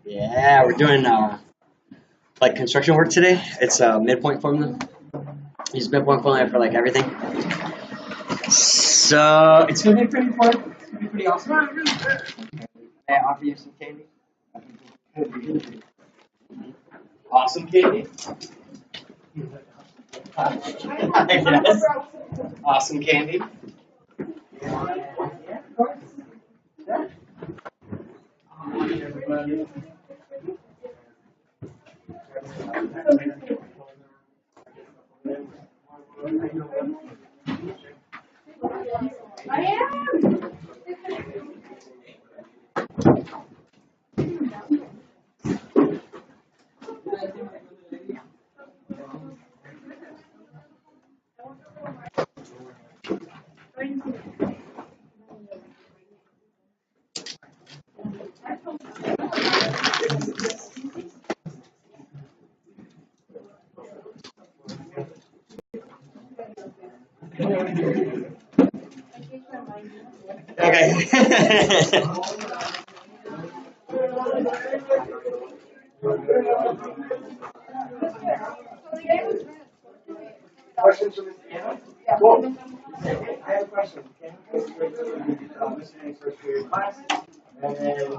Yeah, we're doing like construction work today. It's midpoint formula. Use midpoint formula for like everything. So it's gonna be pretty fun. It's gonna be pretty awesome. May I offer you some candy? Awesome candy. Yes. Awesome candy. Yeah, of course. Yeah. Everybody. I am. Okay. Questions from Mr. Anna? Cool. I have a question. Can you go straight to listening first period class? And then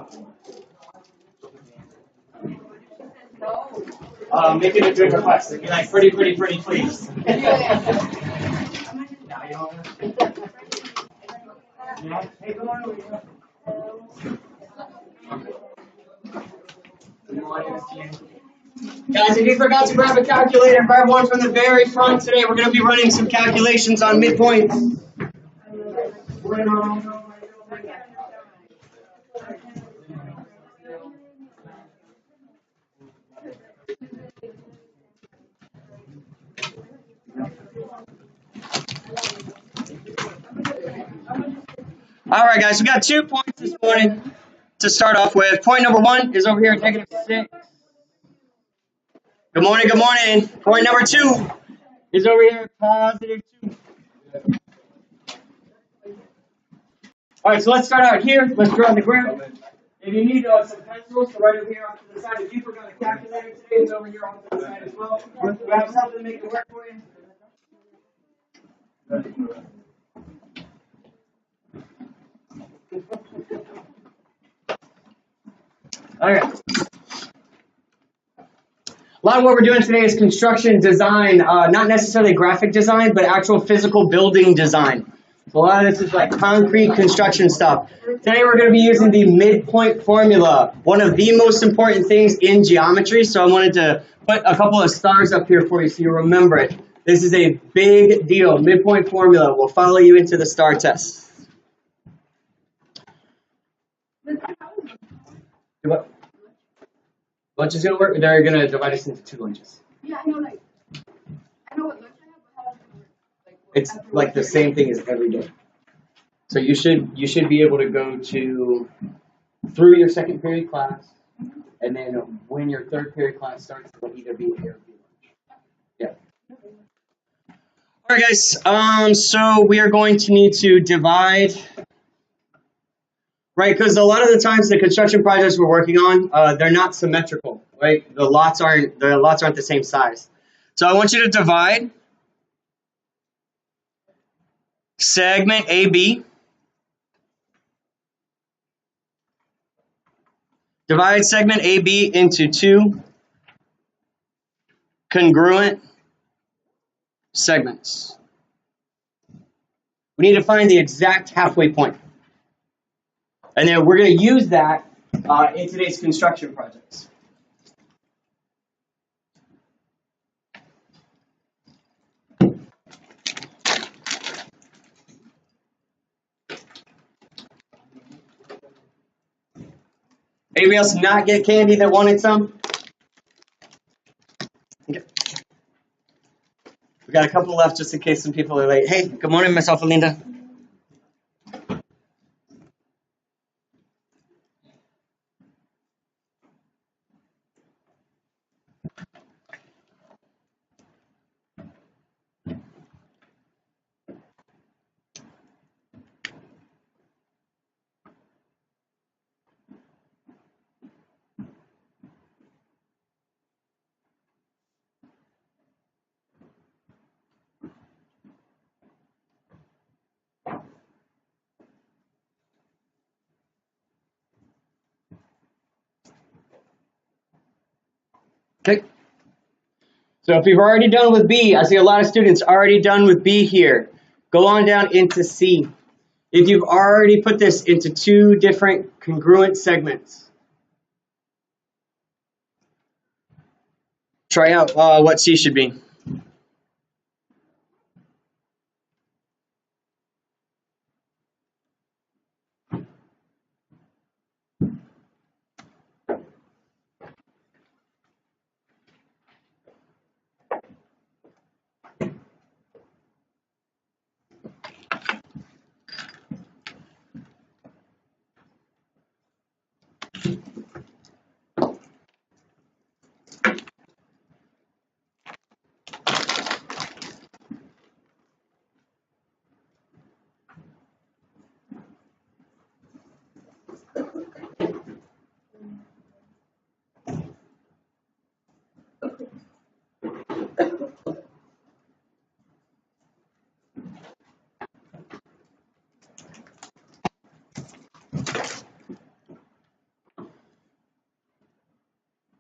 make it a good request. If you're like pretty, please. Hey, come on over here. Guys, if you forgot to grab a calculator, grab one from the very front today. We're going to be running some calculations on midpoint. All right, guys, we got 2 points this morning to start off with. Point number 1 is over here at -6. Good morning, good morning. Point number 2 is over here at +2. All right, so let's start out here. Let's draw the graph. If you need some pencils, so right over here off to the side. If you forgot a calculator today, it's over here off to the side as well. We have something to make it work for you. All right. A lot of what we're doing today is construction design, not necessarily graphic design, but actual physical building design. So a lot of this is like concrete construction stuff. Today we're going to be using the midpoint formula, one of the most important things in geometry. So I wanted to put a couple of stars up here for you so you remember it. This is a big deal. Midpoint formula will follow you into the star test. What? Lunch is going to work? They're going to divide us into 2 lunches. Yeah, I know, like, I know what lunch I have, but how does it work? It's like the same thing as every day. So you should be able to go through your second period class, and then when your third period class starts, it'll either be here or be lunch. Yeah. All right, guys. So we are going to need to divide. Right, because a lot of the times the construction projects we're working on, they're not symmetrical, right? The lots aren't the same size. So I want you to divide segment AB. Divide segment AB into two congruent segments. We need to find the exact halfway point. And then we're going to use that in today's construction projects. Anybody else not get candy that wanted some? Okay. We got a couple left just in case some people are late. Hey, good morning, Miss Alphalinda. Okay. So if you've already done with B, I see a lot of students already done with B here. Go on down into C. If you've already put this into two different congruent segments, try out what C should be.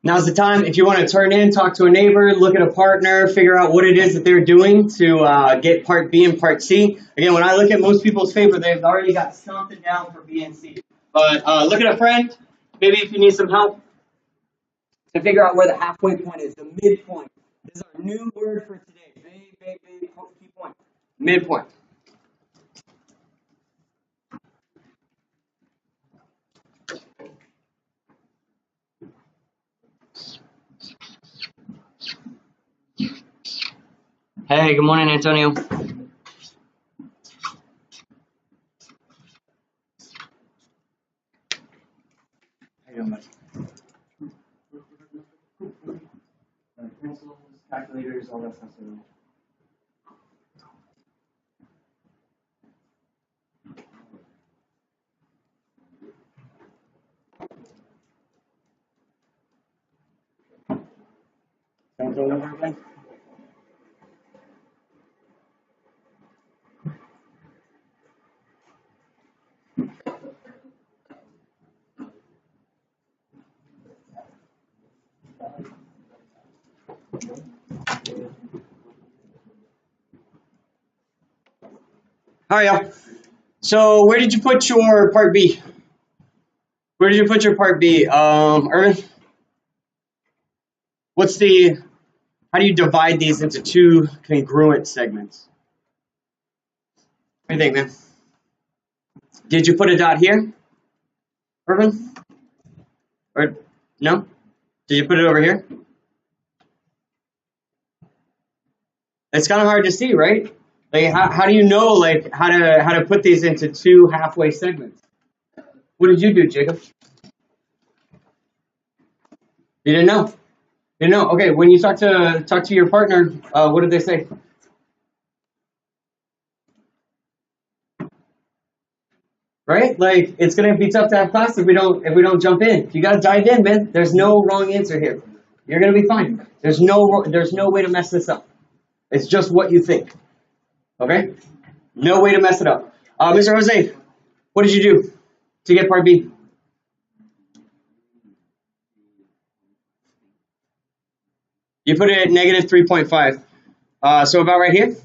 Now's the time, if you want to turn in, talk to a neighbor, look at a partner, figure out what it is that they're doing to get part B and part C. Again, when I look at most people's paper, they've already got something down for B and C. But look at a friend, maybe if you need some help, to figure out where the halfway point is, the midpoint. This is our new word for today, big key point, midpoint. Hey, good morning, Antonio. How you doing, bud? Pencils, calculators, all that stuff. Sounds all over again? All right, y'all. So where did you put your part B? Where did you put your part B, Irvin? How do you divide these into two congruent segments? What do you think, man? Did you put a dot here, Irvin? Or no? Did you put it over here? It's kind of hard to see, right? Like, how do you know, like, how to put these into two halfway segments? What did you do, Jacob? You didn't know. You didn't know. Okay, when you talk to your partner, what did they say? Right? Like, it's gonna be tough to have class if we don't jump in. You gotta dive in, man. There's no wrong answer here. You're gonna be fine. There's no way to mess this up. It's just what you think. Okay? No way to mess it up. Mr. Jose, what did you do to get part B? You put it at negative 3.5. So about right here?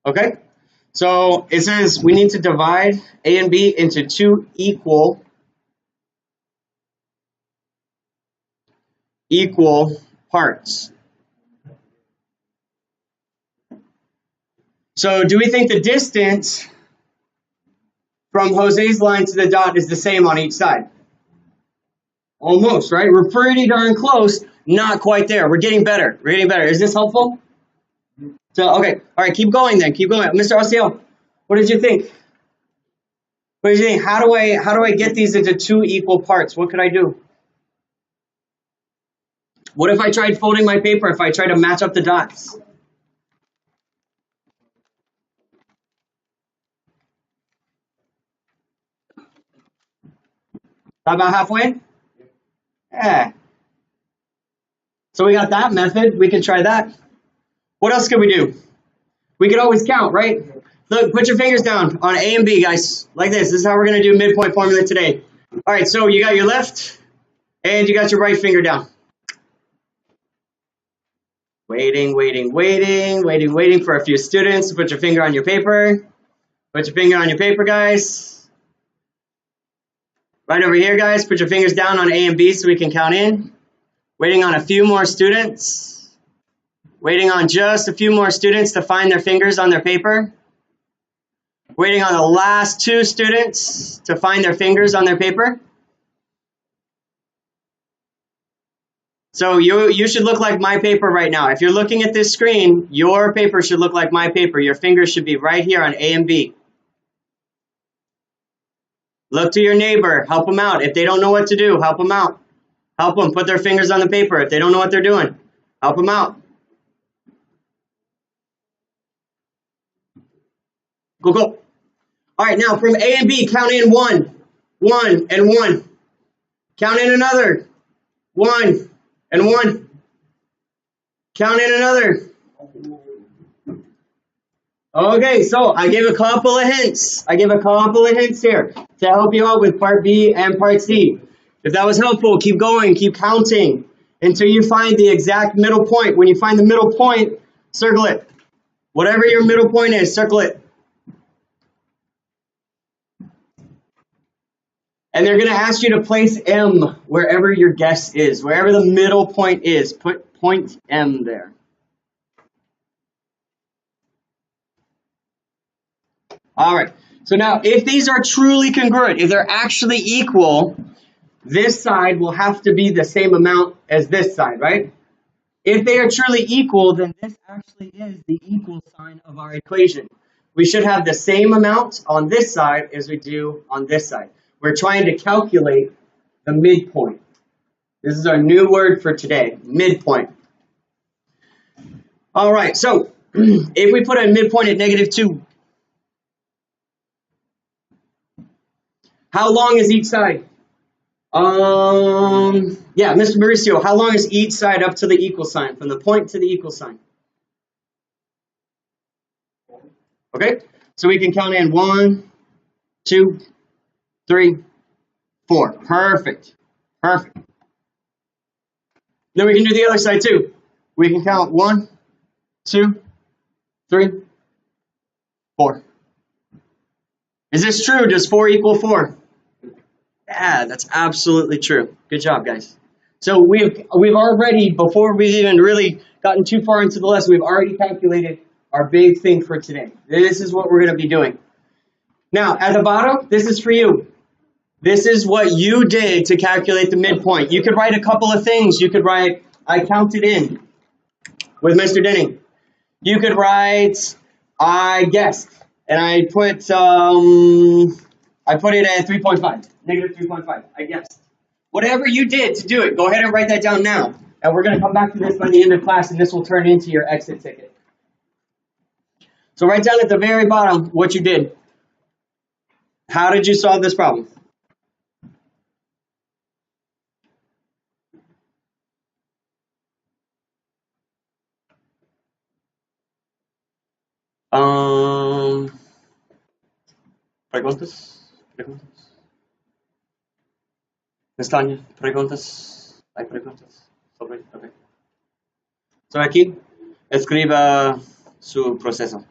Okay. So it says we need to divide A and B into two equal parts. So do we think the distance from Jose's line to the dot is the same on each side? Almost, right? We're pretty darn close. Not quite there. We're getting better. We're getting better. Is this helpful? So, okay. All right. Keep going then. Keep going. Mr. Osio, what did you think? What did you think? How do I get these into two equal parts? What could I do? What if I tried folding my paper? If I tried to match up the dots? About halfway? Yeah. So we got that method. We can try that. What else could we do? We could always count, right? Look, put your fingers down on A and B, guys. Like this. This is how we're going to do midpoint formula today. All right, so you got your left and you got your right finger down. Waiting for a few students to put your finger on your paper. Put your finger on your paper, guys. Right over here, guys. Put your fingers down on A and B so we can count in. Waiting on a few more students. Waiting on just a few more students to find their fingers on their paper. Waiting on the last two students to find their fingers on their paper. So you should look like my paper right now. If you're looking at this screen, your paper should look like my paper. Your fingers should be right here on A and B. Look to your neighbor. Help them out. If they don't know what to do, help them out. Help them put their fingers on the paper. If they don't know what they're doing, help them out. Go, go. All right, now from A and B, count in 1, 1, and 1. Count in another, 1, and 1. Count in another. Okay, so I gave a couple of hints. Here to help you out with part B and part C. If that was helpful, keep going, keep counting until you find the exact middle point. When you find the middle point, circle it. Whatever your middle point is, circle it. And they're going to ask you to place M wherever your guess is. Wherever the middle point is, put point M there. All right. So now, if these are truly congruent, if they're actually equal, this side will have to be the same amount as this side, right? If they are truly equal, then this actually is the equal sign of our equation. We should have the same amount on this side as we do on this side. We're trying to calculate the midpoint. This is our new word for today, midpoint. All right, so if we put a midpoint at -2, how long is each side? Yeah, Mr. Mauricio, how long is each side up to the equal sign, from the point to the equal sign? Okay, so we can count in 1, 2, 3, 4. Perfect. Perfect. Then we can do the other side too. We can count 1, 2, 3, 4. Is this true? Does 4 equal 4? Yeah, that's absolutely true. Good job, guys. So we've already, before we've even really gotten too far into the lesson, we've already calculated our big thing for today. This is what we're going to be doing. Now, at the bottom, this is for you. This is what you did to calculate the midpoint. You could write a couple of things. You could write, I counted in with Mr. Denning. You could write, I guessed. And I put it at 3.5, -3.5, I guessed. Whatever you did to do it, go ahead and write that down now. And we're going to come back to this by the end of class, and this will turn into your exit ticket. So write down at the very bottom what you did. How did you solve this problem? Preguntas? Preguntas? Pestaña, preguntas. Hay preguntas sobre. Okay. So aquí, escriba su proceso.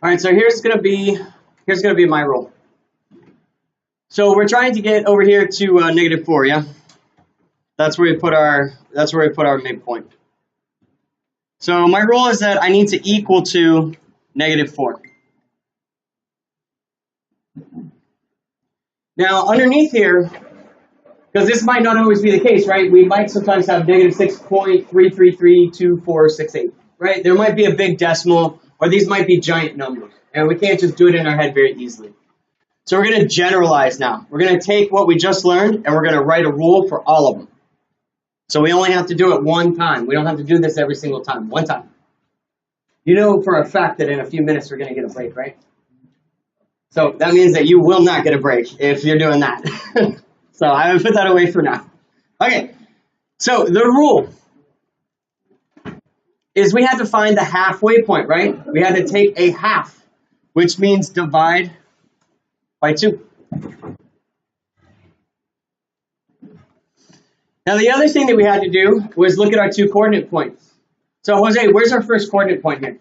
All right, so here's gonna be my rule. So we're trying to get over here to -4, yeah. That's where we put our midpoint. So my rule is that I need to equal to -4. Now underneath here, because this might not always be the case, right? We might sometimes have -6.3332468, right? There might be a big decimal, or these might be giant numbers, and we can't just do it in our head very easily. So we're going to generalize now. We're going to take what we just learned, and we're going to write a rule for all of them. So we only have to do it one time. We don't have to do this every single time. One time. You know for a fact that in a few minutes we're going to get a break, right? So that means that you will not get a break if you're doing that. So I would put that away for now. Okay, so the rule is we had to find the halfway point, right? We had to take a half, which means divide by 2. Now the other thing that we had to do was look at our 2 coordinate points. So Jose, where's our first coordinate point here?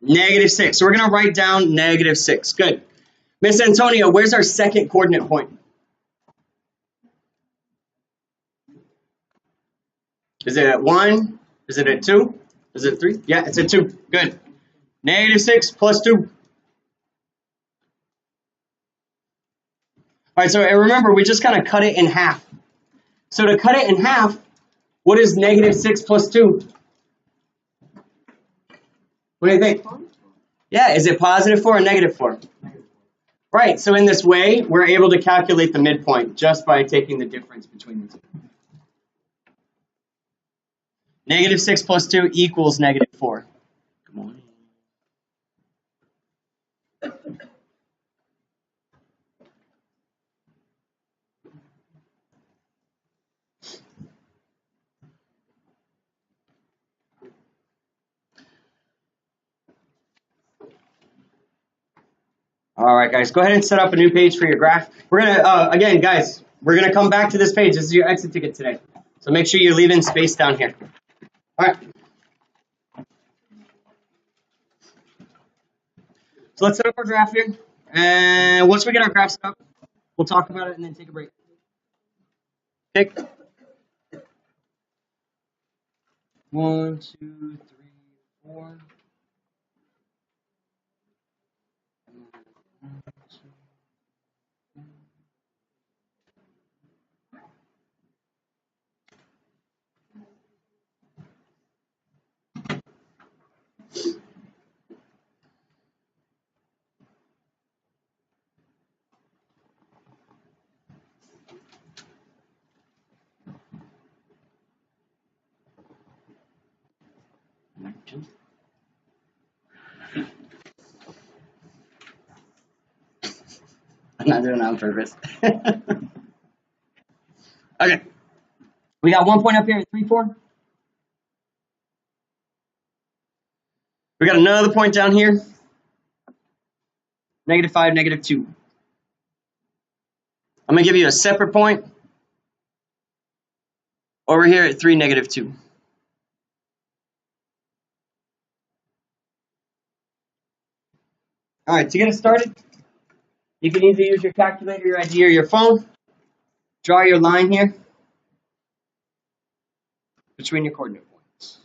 -6. So we're going to write down -6. Good. Miss Antonia, where's our second coordinate point? Is it at 1? Is it at 2? Is it 3? Yeah, it's at 2. Good. -6 plus 2. All right, so remember, we just kind of cut it in half. So to cut it in half, what is -6 plus 2? What do you think? Yeah, is it +4 or -4? Right, so in this way, we're able to calculate the midpoint just by taking the difference between the two. -6 plus 2 equals -4. Come on. All right, guys, go ahead and set up a new page for your graph. We're going to, again, guys, we're going to come back to this page. This is your exit ticket today. So make sure you're leaving space down here. All right. So let's set up our graph here. And once we get our graph set up, we'll talk about it and then take a break. Okay. 1, 2, 3, 4. I'm not doing it on purpose. Okay. We got 1 point up here at 3, 4. We got another point down here. -5, -2. I'm going to give you a separate point over here at 3, -2. All right, to get us started, you can either use your calculator, your ID, or your phone. Draw your line here between your coordinate points.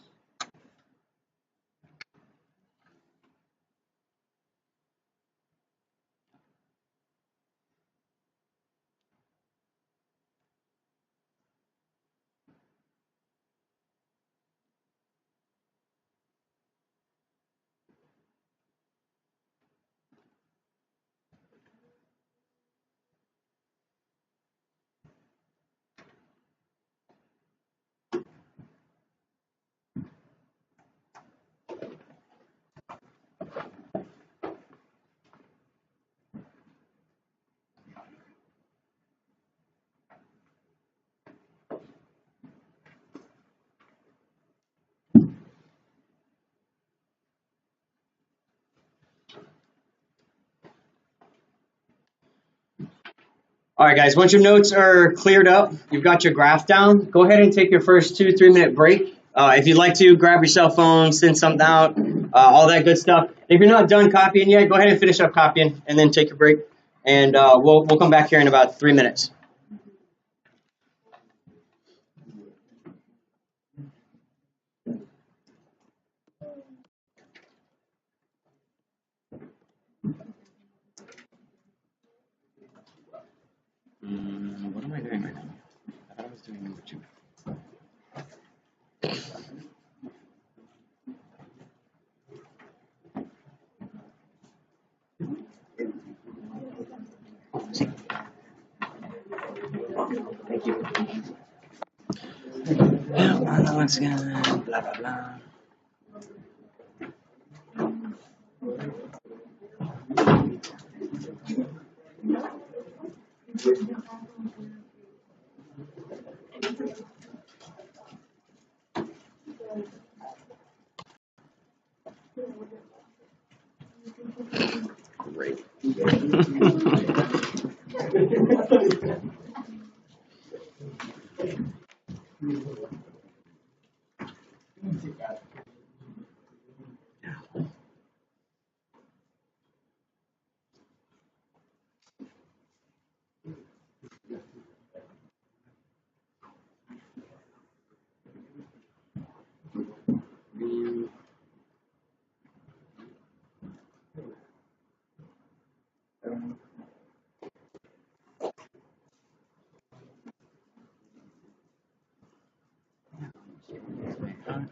All right, guys, once your notes are cleared up, you've got your graph down, go ahead and take your first 2-3 minute break. If you'd like to, grab your cell phone, send something out, all that good stuff. If you're not done copying yet, go ahead and finish up copying and then take your break. And we'll come back here in about 3 minutes. What am I doing right now? I thought I was doing number 2. Thank you. Once again, blah, blah, blah. Great.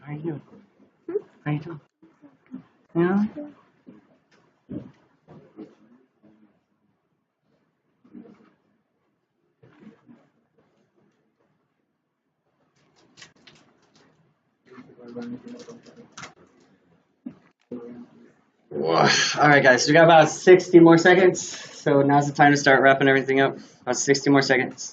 How you doing? How you doing? Yeah? All right, guys, we got about 60 more seconds. So now's the time to start wrapping everything up. About 60 more seconds.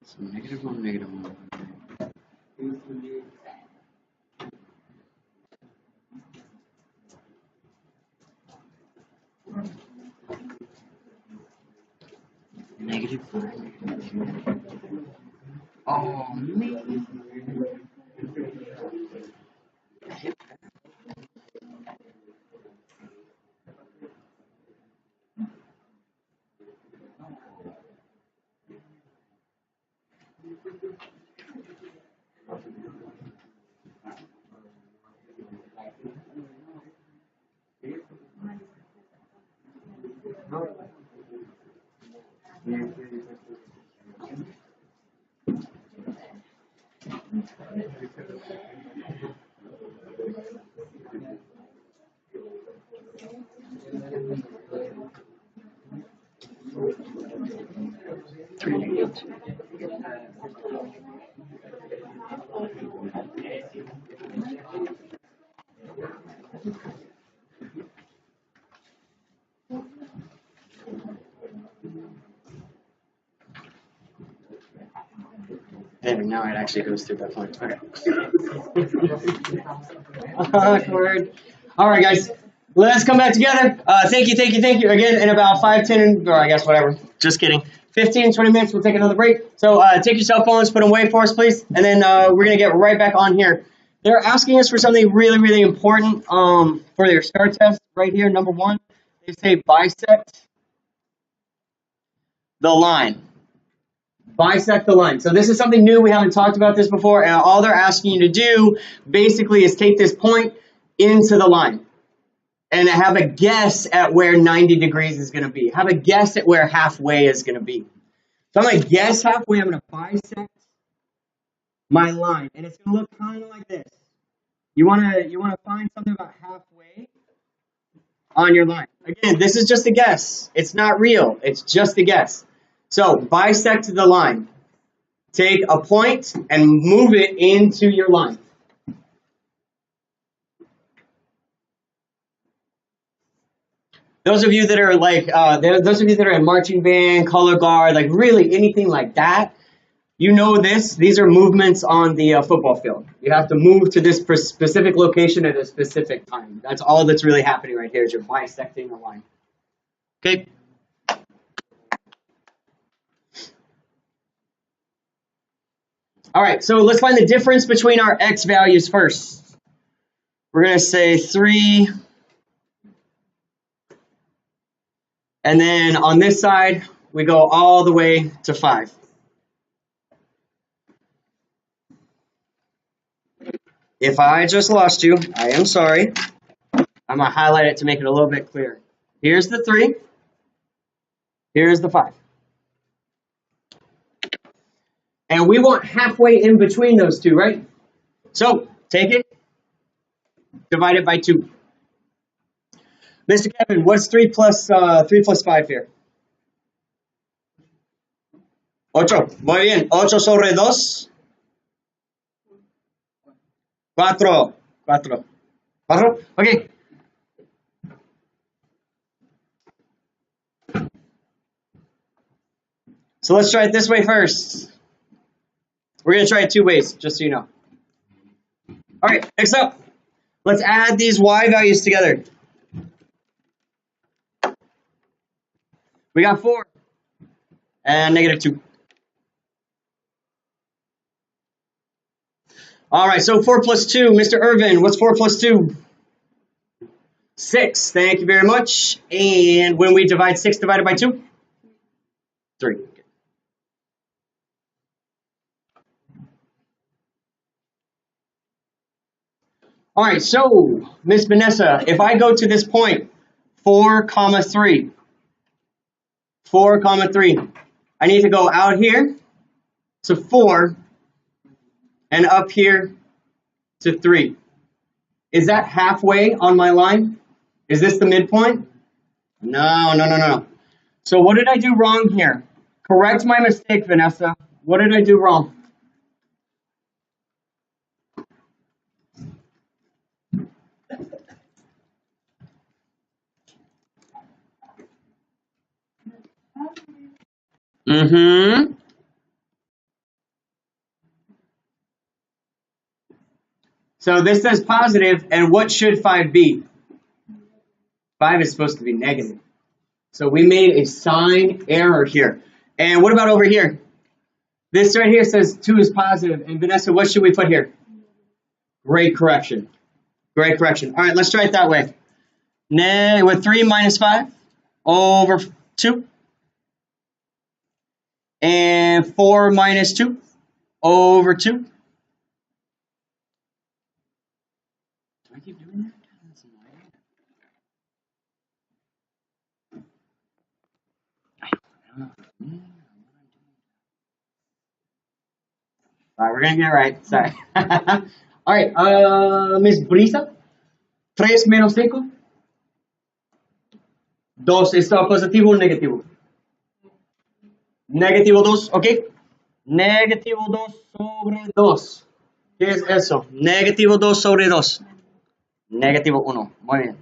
So -1, -1. -5. Oh, man. There, now it actually goes through that point. Okay. Awkward. All right, guys. Let's come back together. Thank you. Again, in about 5, 10, or I guess whatever. Just kidding. 15, 20 minutes, we'll take another break. So take your cell phones, put them away for us, please. And then we're going to get right back on here. They're asking us for something really, really important for their STAR test right here. Number 1, they say bisect the line. Bisect the line. So this is something new. We haven't talked about this before. And all they're asking you to do basically is take this point into the line and have a guess at where 90 degrees is going to be. Have a guess at where halfway is going to be. So I'm going to guess halfway. I'm going to bisect my line. And it's going to look kind of like this. You want to find something about halfway on your line. Again, this is just a guess. It's not real. It's just a guess. So bisect the line. Take a point and move it into your line. Those of you that are like, those of you that are in marching band, color guard, like really anything like that, you know this. These are movements on the football field. You have to move to this specific location at a specific time. That's all that's really happening right here is you're bisecting a line. Okay. All right, so let's find the difference between our x values first. We're going to say 3. And then on this side, we go all the way to 5. If I just lost you, I am sorry. I'm going to highlight it to make it a little bit clearer. Here's the 3. Here's the 5. And we want halfway in between those two, right? So take it, divide it by 2. Mr. Kevin, what's 3 plus 5 here? 8. Muy bien. 8 sobre 2. 4. 4. 4. Okay. So let's try it this way first. We're going to try it 2 ways, just so you know. All right, next up, let's add these y values together. We got 4 and -2. All right, so 4 plus 2, Mr. Irvin, what's 4 plus 2? 6, thank you very much. And when we divide 6 divided by 2? 3. All right, so Miss Vanessa, if I go to this point, 4, 3, 4, 3, I need to go out here to 4 and up here to 3. Is that halfway on my line? Is this the midpoint? No. So what did I do wrong here? Correct my mistake, Vanessa. What did I do wrong? So this says positive, and what should 5 be? 5 is supposed to be negative. So we made a sign error here. And what about over here? This right here says 2 is positive. And Vanessa, what should we put here? Great correction. Great correction. All right, let's try it that way. With 3 minus 5 over 2. And 4 minus 2 over 2. Do I keep doing that? All right, we're going to get it right. Sorry. All right, Miss Brisa. 3 menos 5. 2 es positivo o negativo? Negativo 2, ok. Negativo 2 sobre 2. ¿Qué es eso? Negativo 2 sobre 2. Negativo 1. Muy bien.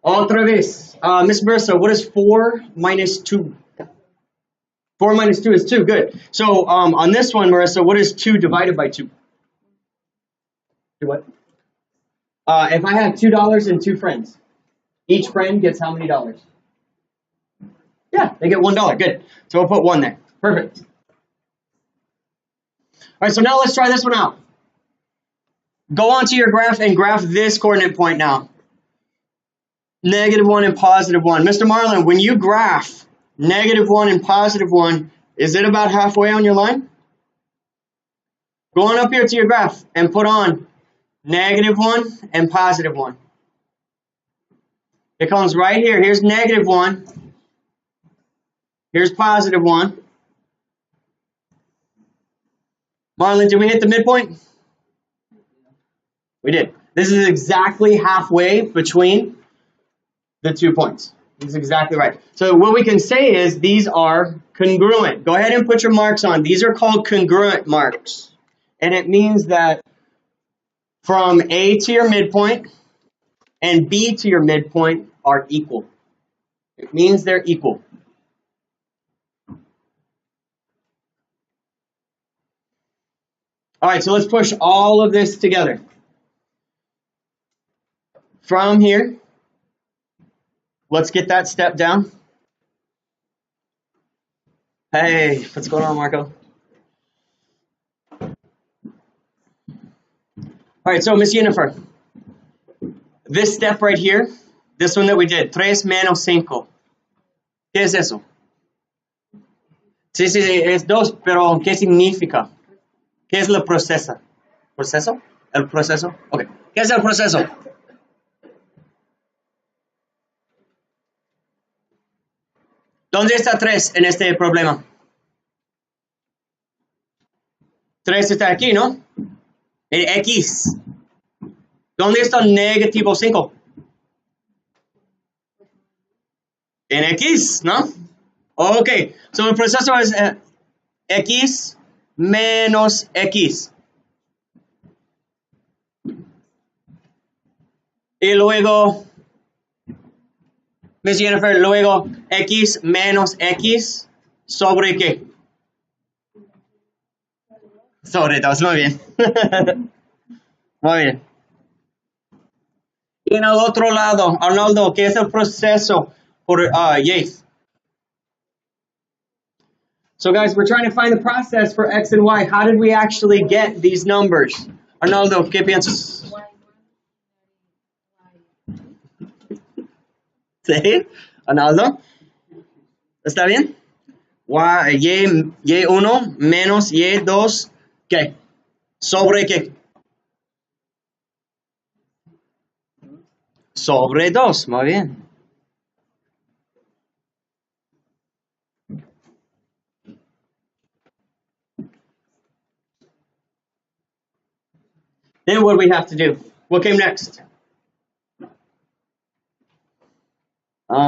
Otra vez. Miss Bursa, what is 4 minus 2? 4 minus 2 is 2. Good. So on this one, Marissa, what is 2 divided by 2? Do what? If I have $2 and 2 friends, each friend gets how many dollars? Yeah, they get $1. Good. So we'll put 1 there. Perfect. All right, so now let's try this one out. Go onto your graph and graph this coordinate point now. -1 and +1. Mr. Marlin, when you graph -1 and +1, is it about halfway on your line? Go on up here to your graph and put on -1 and +1. It comes right here. Here's -1. Here's +1. Marlon, did we hit the midpoint? We did. This is exactly halfway between the 2 points. This is exactly right. So what we can say is these are congruent. Go ahead and put your marks on. These are called congruent marks. And it means that from A to your midpoint, and B to your midpoint are equal. It means they're equal. All right, so let's push all of this together. From here, let's get that step down. Hey, what's going on, Marco? All right, so Miss Jennifer, this step right here, this one that we did, 3 menos 5. ¿Qué es eso? Sí, sí, sí, es 2, pero ¿qué significa? ¿Qué es el proceso? ¿Proceso? ¿El proceso? Ok. ¿Qué es el proceso? ¿Dónde está 3 en este problema? 3 está aquí, ¿no? En X. ¿Dónde está negativo 5? En X, ¿no? Ok. So el proceso es X menos X. Y luego, Miss Jennifer, luego X menos X, ¿sobre qué? Sobre 2, muy bien. Muy bien. Y en el otro lado, Arnoldo, ¿qué es el proceso por Yates? So guys, we're trying to find the process for X and Y. How did we actually get these numbers? Arnoldo, ¿qué piensas? ¿Sí? Arnoldo, ¿está bien? Y1 menos Y2, ¿qué? ¿Sobre qué? Sobre 2, muy bien. Then what do we have to do? What came next? What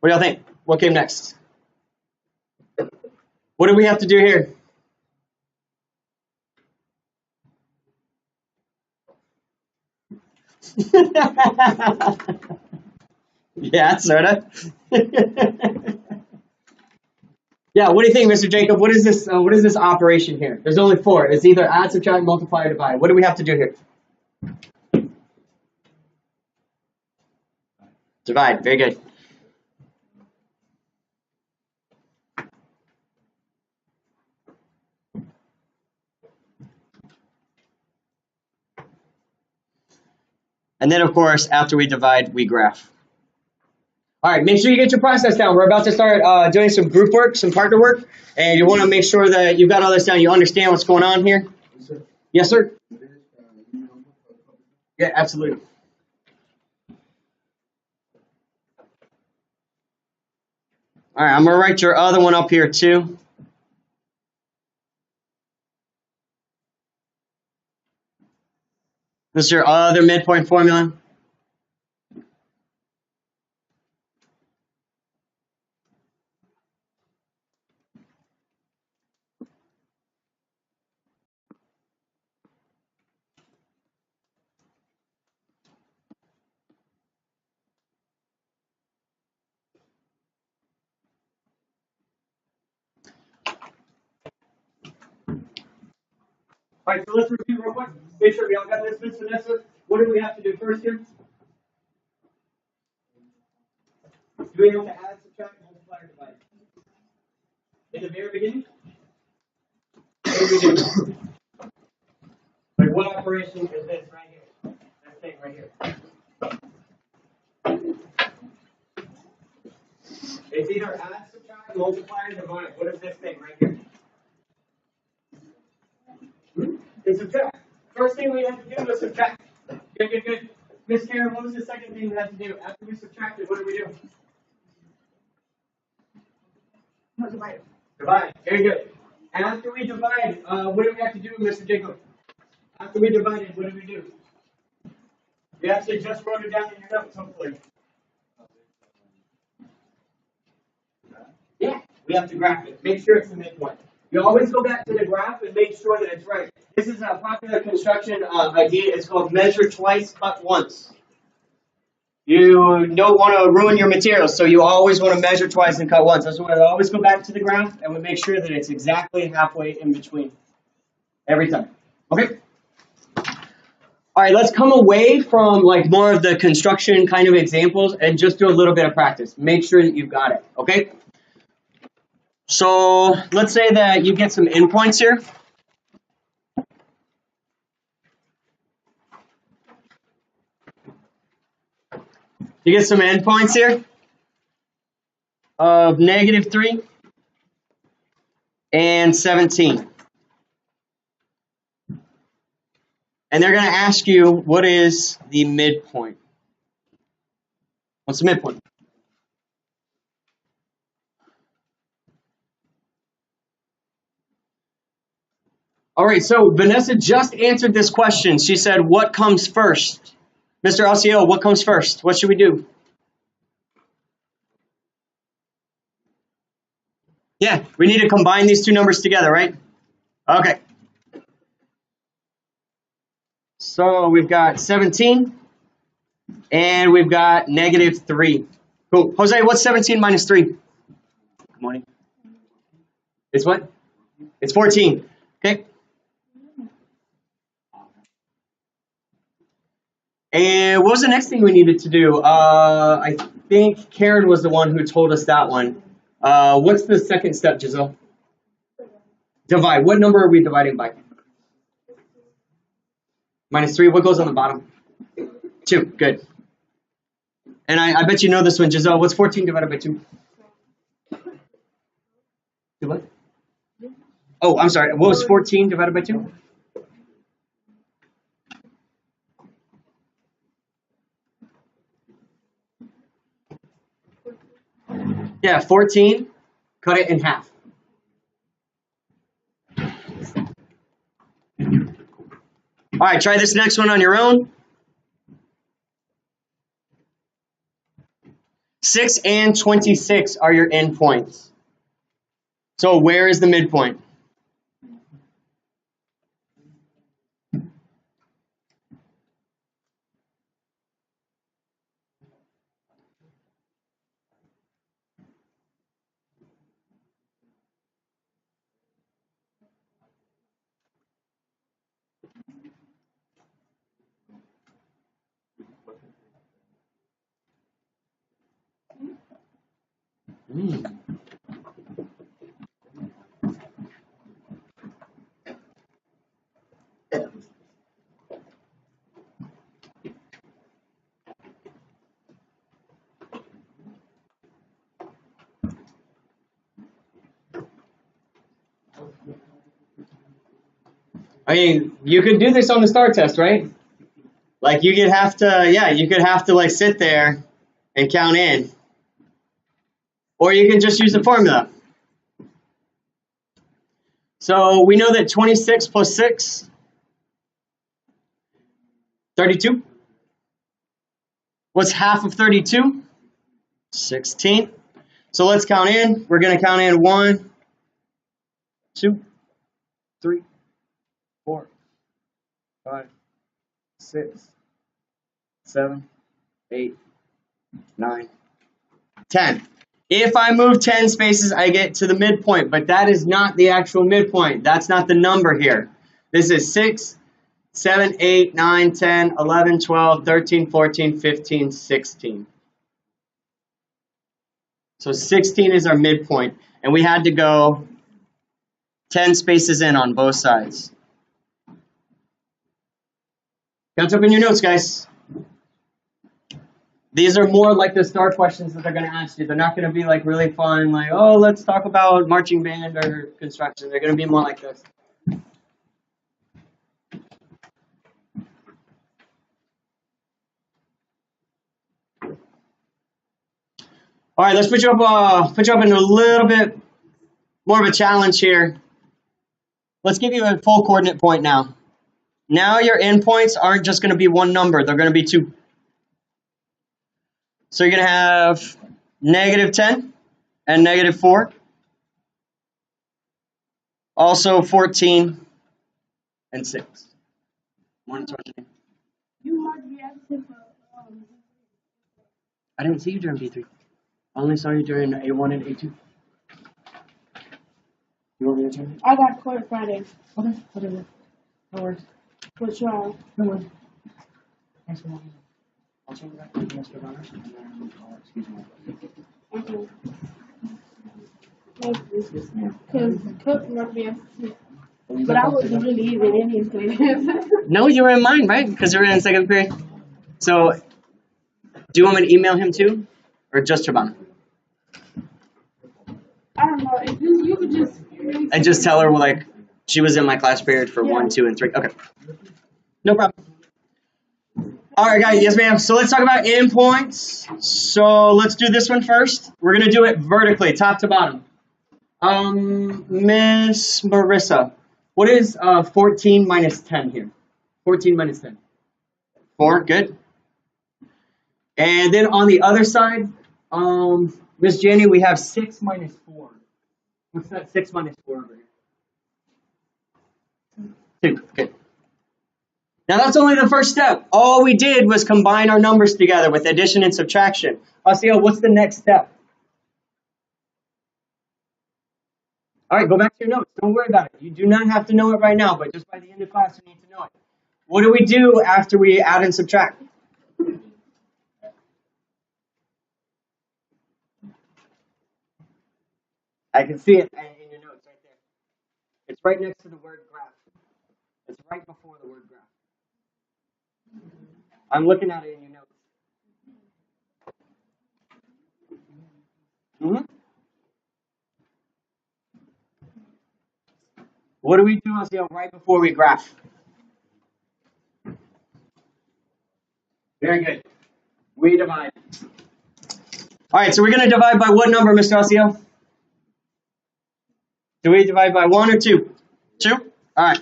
do y'all think? What came next? What do we have to do here? Yeah, sort of. Yeah, what do you think, Mr. Jacob? What is this? What is this operation here? There's only 4. It's either add, subtract, multiply, or divide. What do we have to do here? Divide. Very good. And then, of course, after we divide, we graph. All right, make sure you get your process down. We're about to start doing some group work, some partner work, and you want to make sure that you've got all this down. You understand what's going on here? Yes, sir? Yeah, absolutely. All right, I'm going to write your other one up here, too. This is your other midpoint formula. All right, so let's review real quick. Make sure we all got this, Miss Vanessa. What do we have to do first here? Do we have to add, subtract, multiply, or divide? In the very beginning? Like what operation is this right here? This thing right here. It's either add, subtract, multiply, or divide. What is this thing right here? It's subtract. First thing we have to do is subtract. Good, good, good. Miss Karen, what was the second thing we have to do? After we subtracted, what do we do? Divide. Divide. Very good. After we divide, what do we have to do, Mr. Jacob? After we divided, what do we do? You actually just wrote it down in your notes, hopefully. Yeah, we have to graph it. Make sure it's the midpoint. You always go back to the graph and make sure that it's right. This is a popular construction idea. It's called measure twice, cut once. You don't want to ruin your materials, so you always want to measure twice and cut once. That's why I always go back to the graph and we make sure that it's exactly halfway in between every time. Okay? All right, let's come away from like more of the construction kind of examples and just do a little bit of practice. Make sure that you've got it, okay? So let's say that you get some endpoints here. You get some endpoints here of -3 and 17. And they're going to ask you, what is the midpoint? What's the midpoint? All right, so Vanessa just answered this question. She said, what comes first? Mr. LCO, what comes first? What should we do? Yeah, we need to combine these two numbers together, right? Okay. So we've got 17 and we've got -3. Cool. Jose, what's 17 minus 3? Good morning. It's what? It's 14. Okay. And what was the next thing we needed to do? I think Karen was the one who told us that one. What's the second step, Giselle? Divide. What number are we dividing by? -3. What goes on the bottom? 2. Good. And I bet you know this one, Giselle. What's 14 divided by 2? What? Oh, I'm sorry. What was 14 divided by 2? Yeah, 14. Cut it in half. All right, try this next one on your own. 6 and 26 are your endpoints. So where is the midpoint? I mean, you could do this on the STAR test, right? Like you could have to, yeah, you could have to like sit there and count in. Or you can just use the formula. So we know that 26 plus 6, 32. What's half of 32? 16. So let's count in. We're going to count in 1, 2, 3, 4, 5, 6, 7, 8, 9, 10. If I move 10 spaces, I get to the midpoint, but that is not the actual midpoint. That's not the number here. This is 6, 7, 8, 9, 10, 11, 12, 13, 14, 15, 16. So 16 is our midpoint, and we had to go 10 spaces in on both sides. Count up in your notes, guys. These are more like the STAR questions that they're going to ask you. They're not going to be like really fun, like, oh, let's talk about marching band or construction. They're going to be more like this. All right, let's put you up into a little bit more of a challenge here. Let's give you a full coordinate point now. Now your endpoints aren't just going to be one number. They're going to be 2. So you're going to have -10 and -4. Also 14 and 6. Morning, Sergeant. You must be absent for I didn't see you during B3. I only saw you during A1 and A2. You want me to turn it? I got court Friday. Okay, whatever. No worries. For trial. No worries. Thanks for watching. I'll change that to Mr. Runner, and then I'll excuse me. Okay. Because cook must be absent. But I wasn't really even in his class. No, you were in mine, right? Because you were in 2nd period. So, do you want me to email him too? Or just Shabana? I don't know. If you could just. And just tell her, like, she was in my class period for 1, 2, and 3. Okay. No problem. All right, guys. Yes, ma'am. So, let's talk about endpoints. So, let's do this one first. We're going to do it vertically, top to bottom. Miss Marissa, what is 14 minus 10 here? 14 minus 10. 4, good. And then on the other side, Miss Jenny, we have 6 minus 4. What's that 6 minus 4 over here? 2, good. Now that's only the first step. All we did was combine our numbers together with addition and subtraction. Asiel, what's the next step? All right, go back to your notes. Don't worry about it. You do not have to know it right now, but just by the end of class, you need to know it. What do we do after we add and subtract? I can see it in your notes right there. It's right next to the word graph. It's right before the word graph. I'm looking at it in your notes. Mm-hmm. What do we do, Asiel, right before we graph? Very good. We divide. All right, so we're going to divide by what number, Mr. Asiel? Do we divide by 1 or 2? 2? All right.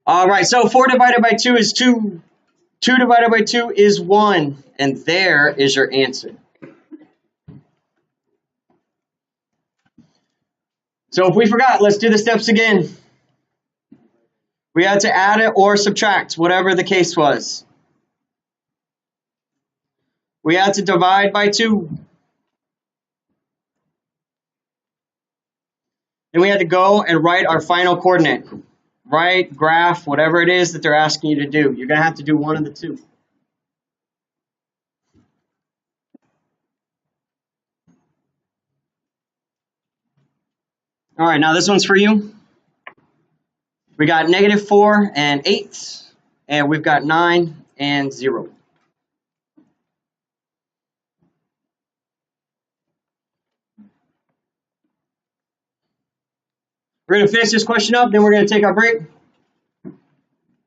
All right, so 4 divided by 2 is 2. 2 divided by 2 is 1. And there is your answer. So if we forgot, let's do the steps again. We had to add it or subtract, whatever the case was. We had to divide by 2. Then we had to go and write our final coordinate. Write, graph, whatever it is that they're asking you to do. You're going to have to do one of the two. All right, now this one's for you. We got -4 and 8, and we've got 9 and 0. We're going to finish this question up, then we're going to take our break.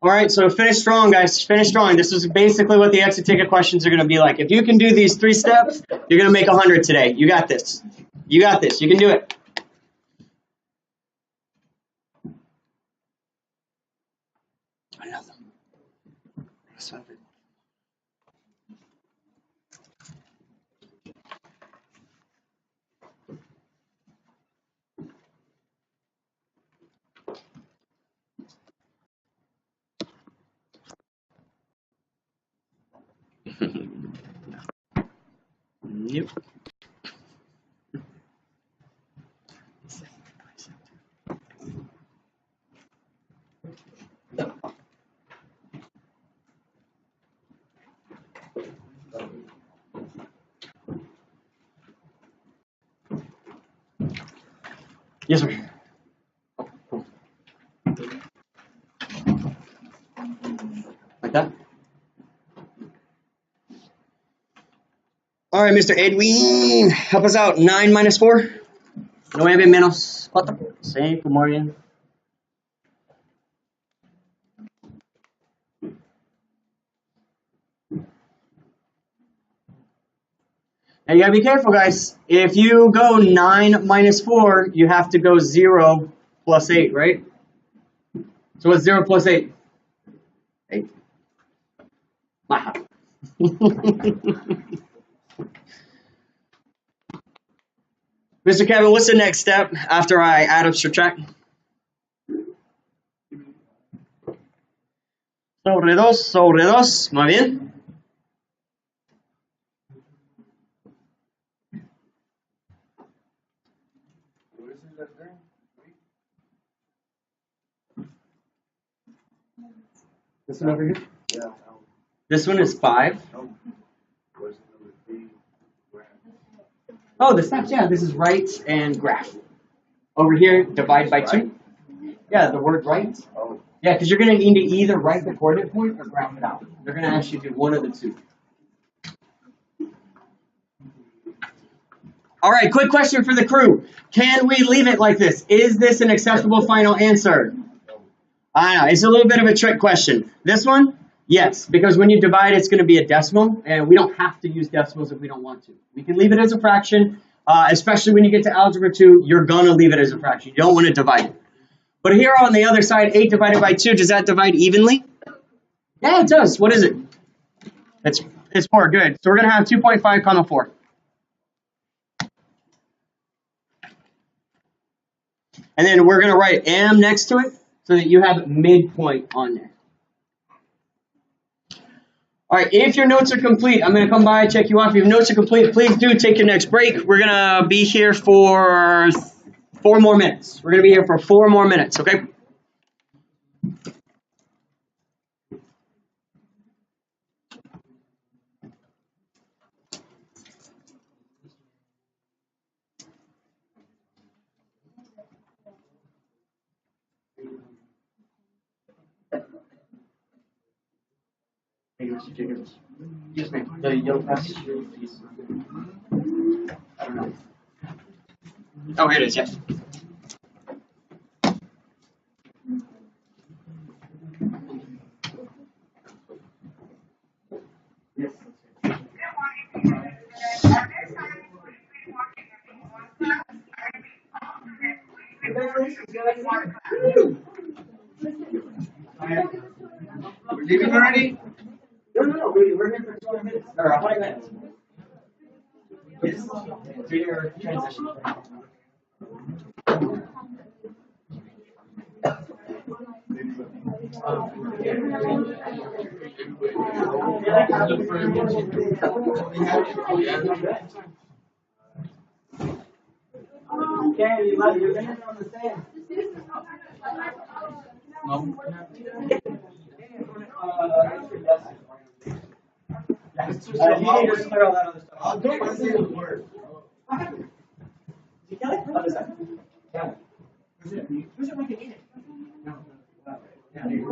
All right, so finish strong, guys. Finish strong. This is basically what the exit ticket questions are going to be like. If you can do these 3 steps, you're going to make 100 today. You got this. You got this. You can do it. Yep. Yes, sir. Like that? All right, Mr. Edwin, help us out. 9 minus 4. 9 menos 4. 5 more bien. And you gotta be careful, guys. If you go 9 minus 4, you have to go 0 plus 8, right? So what's 0 plus 8? 8. Mr. Kevin, what's the next step after I add or subtract? sobre 2. Muy bien. This one over here? Yeah. This one is 5. No. Where's number 3? Oh, the steps, yeah, this is right and graph. Over here, divide by 2. Yeah, the word right. Oh. Yeah, because you're going to need to either write the coordinate point or graph it out. They're going to ask you to do one of the two. All right, quick question for the crew. Can we leave it like this? Is this an acceptable final answer? I know, it's a little bit of a trick question. This one, yes, because when you divide, it's going to be a decimal, and we don't have to use decimals if we don't want to. We can leave it as a fraction, especially when you get to Algebra 2, you're going to leave it as a fraction. You don't want to divide it. But here on the other side, 8 divided by 2, does that divide evenly? Yeah, it does. What is it? It's 4, good. So we're going to have 2.5 comma 4. And then we're going to write M next to it so that you have midpoint on there. All right, if your notes are complete, I'm going to come by and check you off. If your notes are complete, please do take your next break. We're going to be here for 4 more minutes. We're going to be here for 4 more minutes, okay? Yes, ma'am. The yellow pass. I don't know. Oh, here it is, yes. Yes. We're leaving already? No, we're here for 20 minutes. Or 20 minutes. Yes. Do your transition. Okay, you're going to understand. You need to clear all that other stuff. I'll do my single word. You got it? Other side. Yeah. Who's it? Who's it like in it? No. Yeah, there you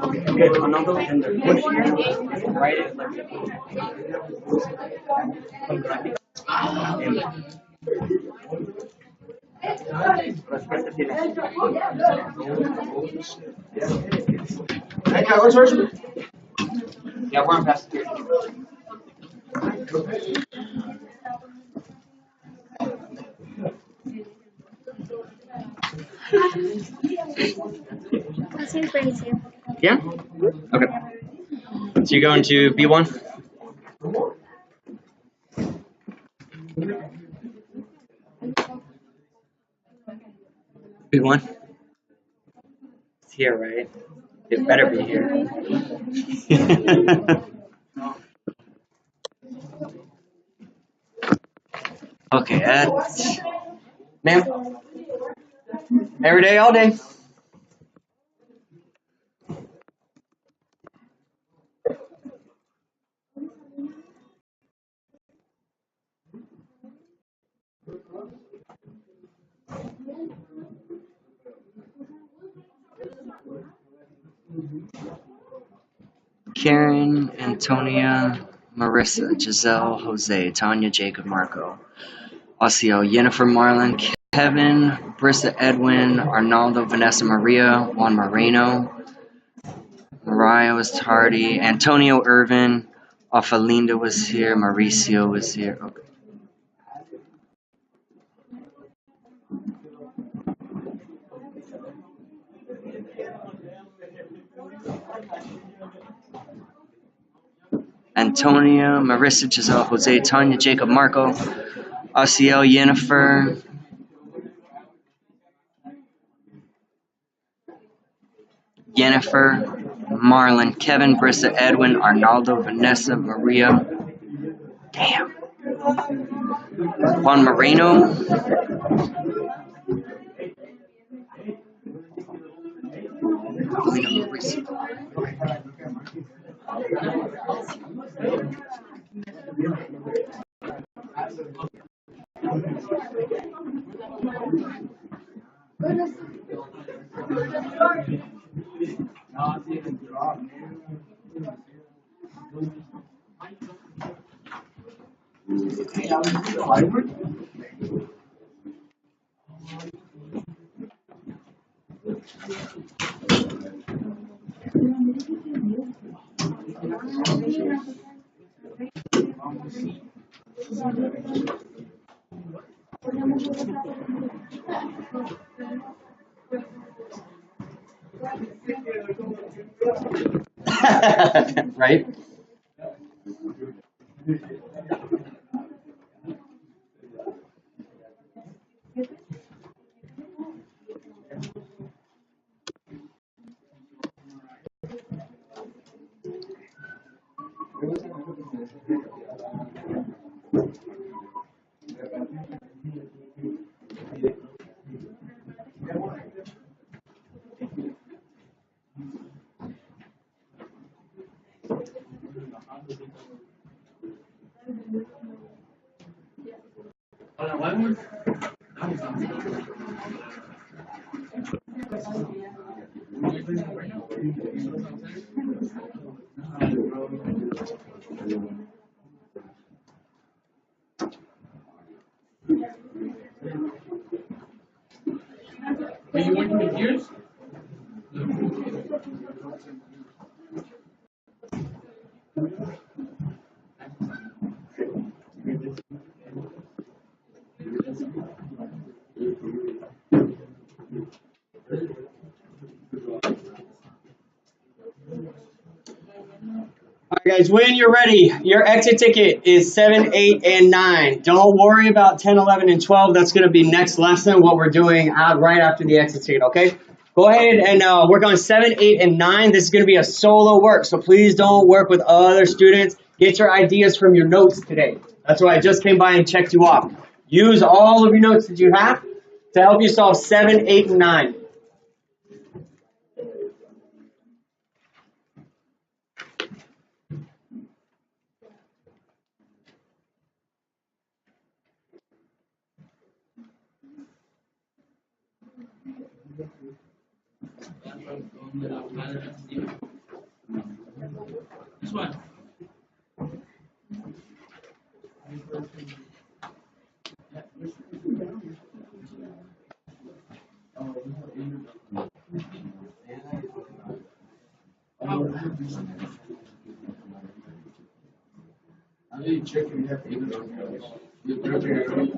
Okay, another and the push here, right it like Hey, what's yours? yeah, we're on past here. Yeah? Okay. So you go into B1? B1? It's here, right? It better be here. Okay, that's... Ma'am? Every day, all day. Karen, Antonia, Marissa, Giselle, Jose, Tanya, Jacob, Marco, Osio, Jennifer, Marlon, Kevin, Brissa, Edwin, Arnaldo, Vanessa, Maria, Juan Moreno, Mariah was tardy, Antonio, Irvin, Ofalinda was here, Mauricio was here. Okay. Antonia, Marissa, Giselle, Jose, Tanya, Jacob, Marco, Osiel, Jennifer, Marlon, Kevin, Brissa, Edwin, Arnaldo, Vanessa, Maria. Damn. Juan Moreno. Right? Are you working with yours? All right, guys, when you're ready, your exit ticket is 7, 8, and 9. Don't worry about 10, 11, and 12. That's going to be next lesson, what we're doing right after the exit ticket, okay? Go ahead and work on 7, 8, and 9. This is going to be a solo work, so please don't work with other students. Get your ideas from your notes today. That's why I just came by and checked you off. Use all of your notes that you have to help you solve 7, 8, and 9. This one.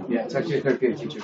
Yeah, talk to your third period teacher.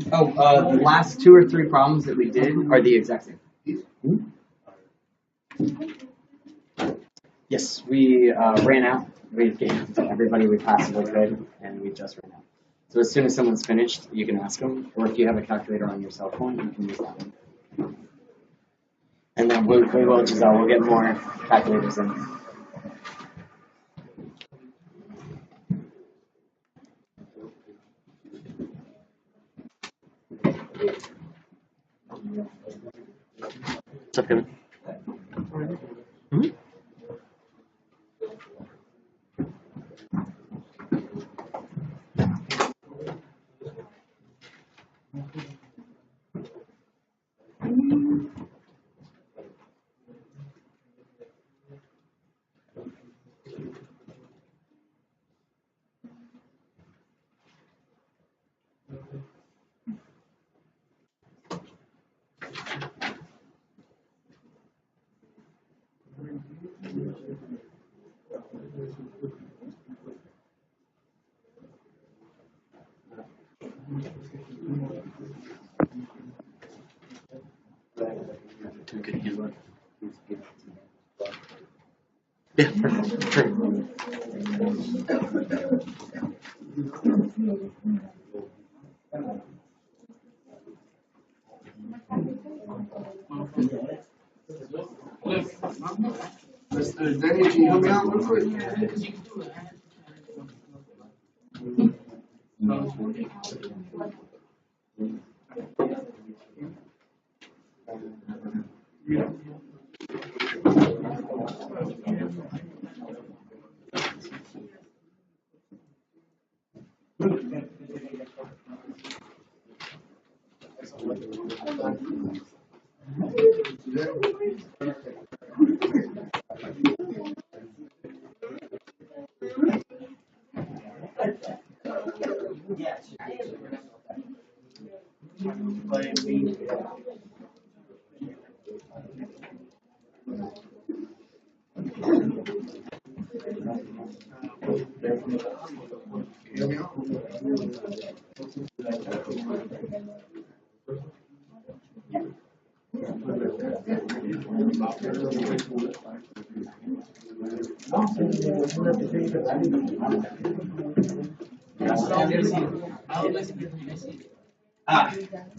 The last 2 or 3 problems that we did are the exact same. Yes, we ran out. We gave to everybody we possibly could, and we just ran out. So as soon as someone's finished, you can ask them, or if you have a calculator on your cell phone, you can use that one. And then we will, Giselle, we'll get more calculators in. What's up, Kevin? Mm-hmm. Yeah, perfect. Sure. Mr. Denny, can you help me out real quick?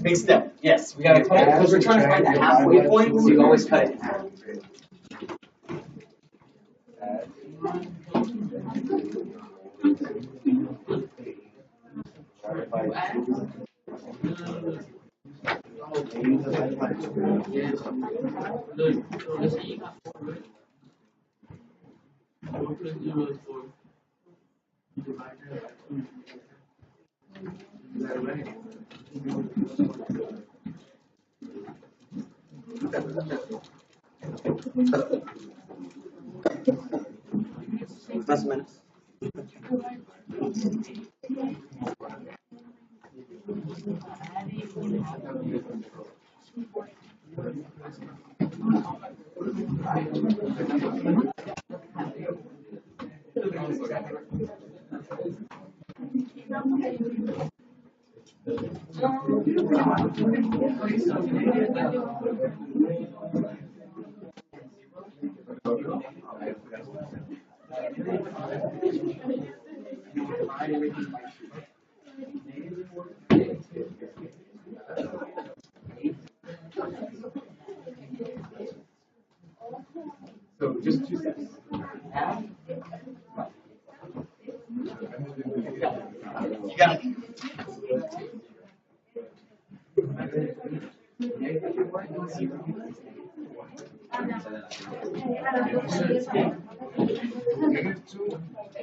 Big step. Yes, we gotta cut it because we're trying to find the halfway point, so you always cut it in half. Más o menos. So just 2 steps. You got it.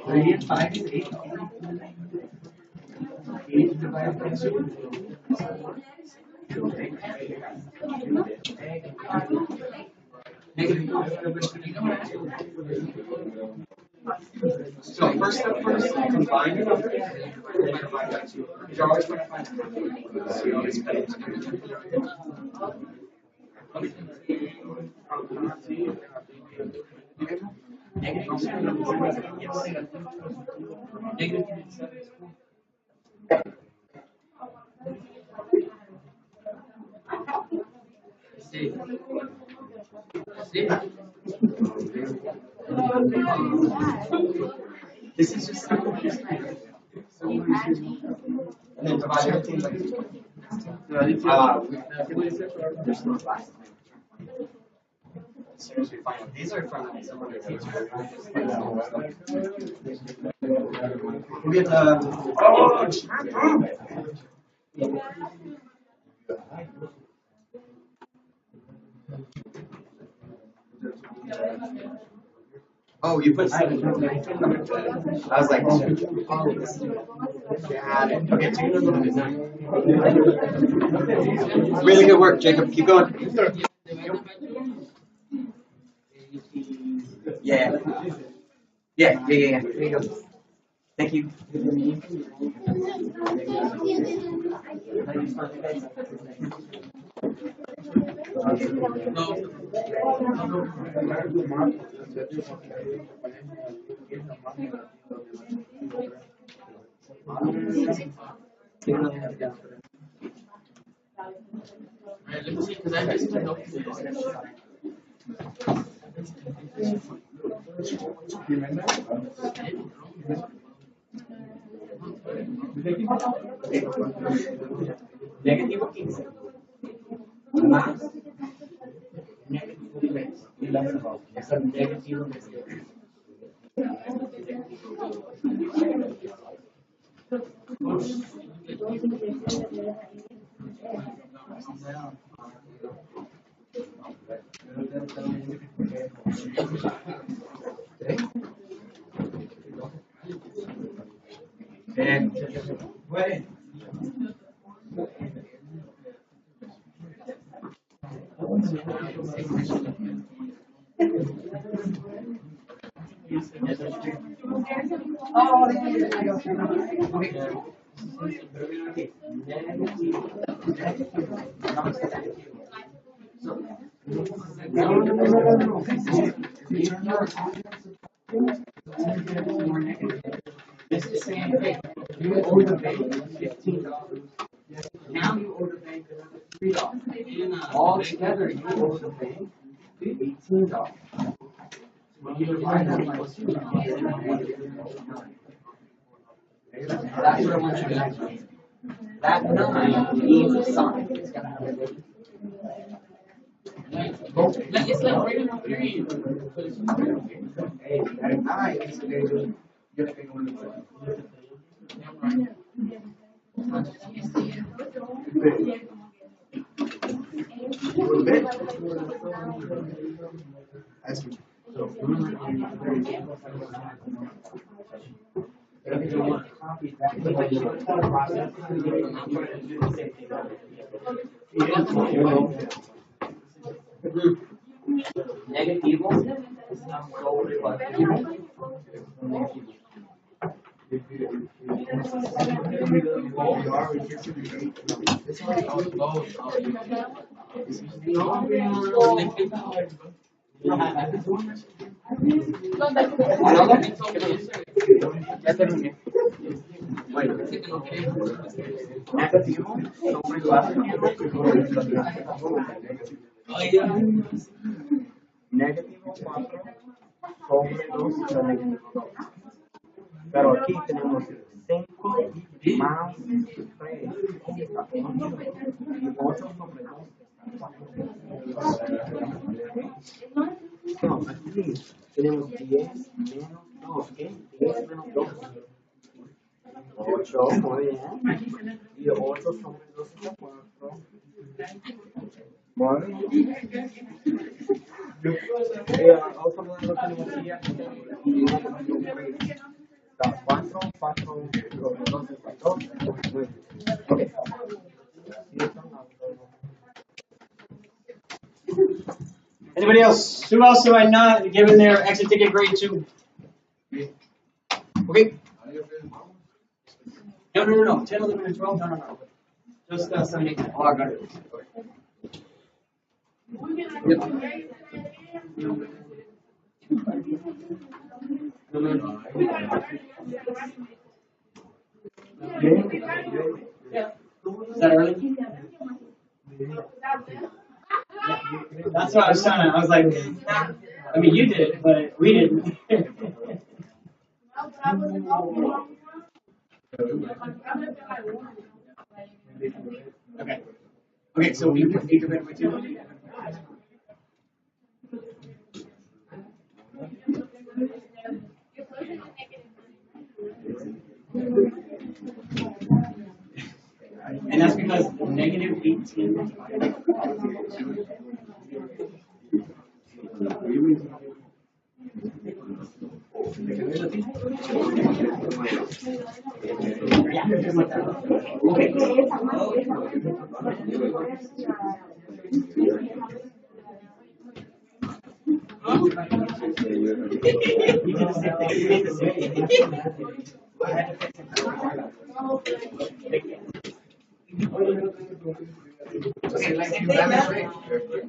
Radiant 5 is 8. 8 divided by 2. So first step first, combine the numbers. Divide by 2. You're always going to find it. So you always cut it. This is just simple. So And then divide everything by 2. There's no last time. As soon as we find out, these are from some other teacher. We'll get oh, you put 7. I was like, oh, got it. Okay, 2. Really good work, Jacob. Keep going. Yeah. Yeah. There you go. Thank you. Alright, let me see, because I missed my notes. Negativo 15. Más negativo 3. Y la cerró. Es el negativo 18. It's the same thing. You owe the bank $15. Now you owe the bank another $3. All together, you owe the bank $18. When you divide that by 2, that's what I want you to do. That 9 needs a sign. It's got to have a weight. It's like right on period. Hey, that 9 is going to get a big one. A little bit. That's what negativo sobre 4. Ya terminé. Bueno, negativo sobre 4. Negativo 4 sobre 2 y la negativo 2. Pero aquí tenemos 5 más 3 está 8 y 8 sobre 2 está 4. No, aquí tenemos 10 menos 2, ¿qué? 10 menos 2. 8, muy bien. Y 8 sobre 2 está 4. Muy bien. Otro lado tenemos aquí y 4 sobre 2 está 2. Muy bien. Ok. Anybody else? Who else have I not given their exit ticket grade to? Okay. No. 10, 11, and 12. No. Just 7, 8, 9. Oh, I got it. Yep. Is that early? That's what I was trying to. I was like, I mean, you did it, but we didn't. Okay. Okay, so we can divided by 2. And that's because negative 18.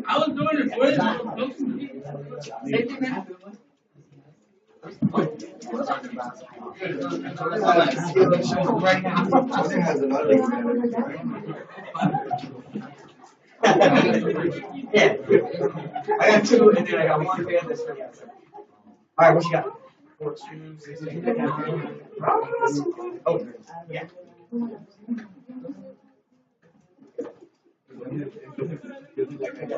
I was doing it for Yeah. I got 2 and then I got 1 band this one. Alright, what you got? 4, 2, 6, 8, 9. Oh, yeah.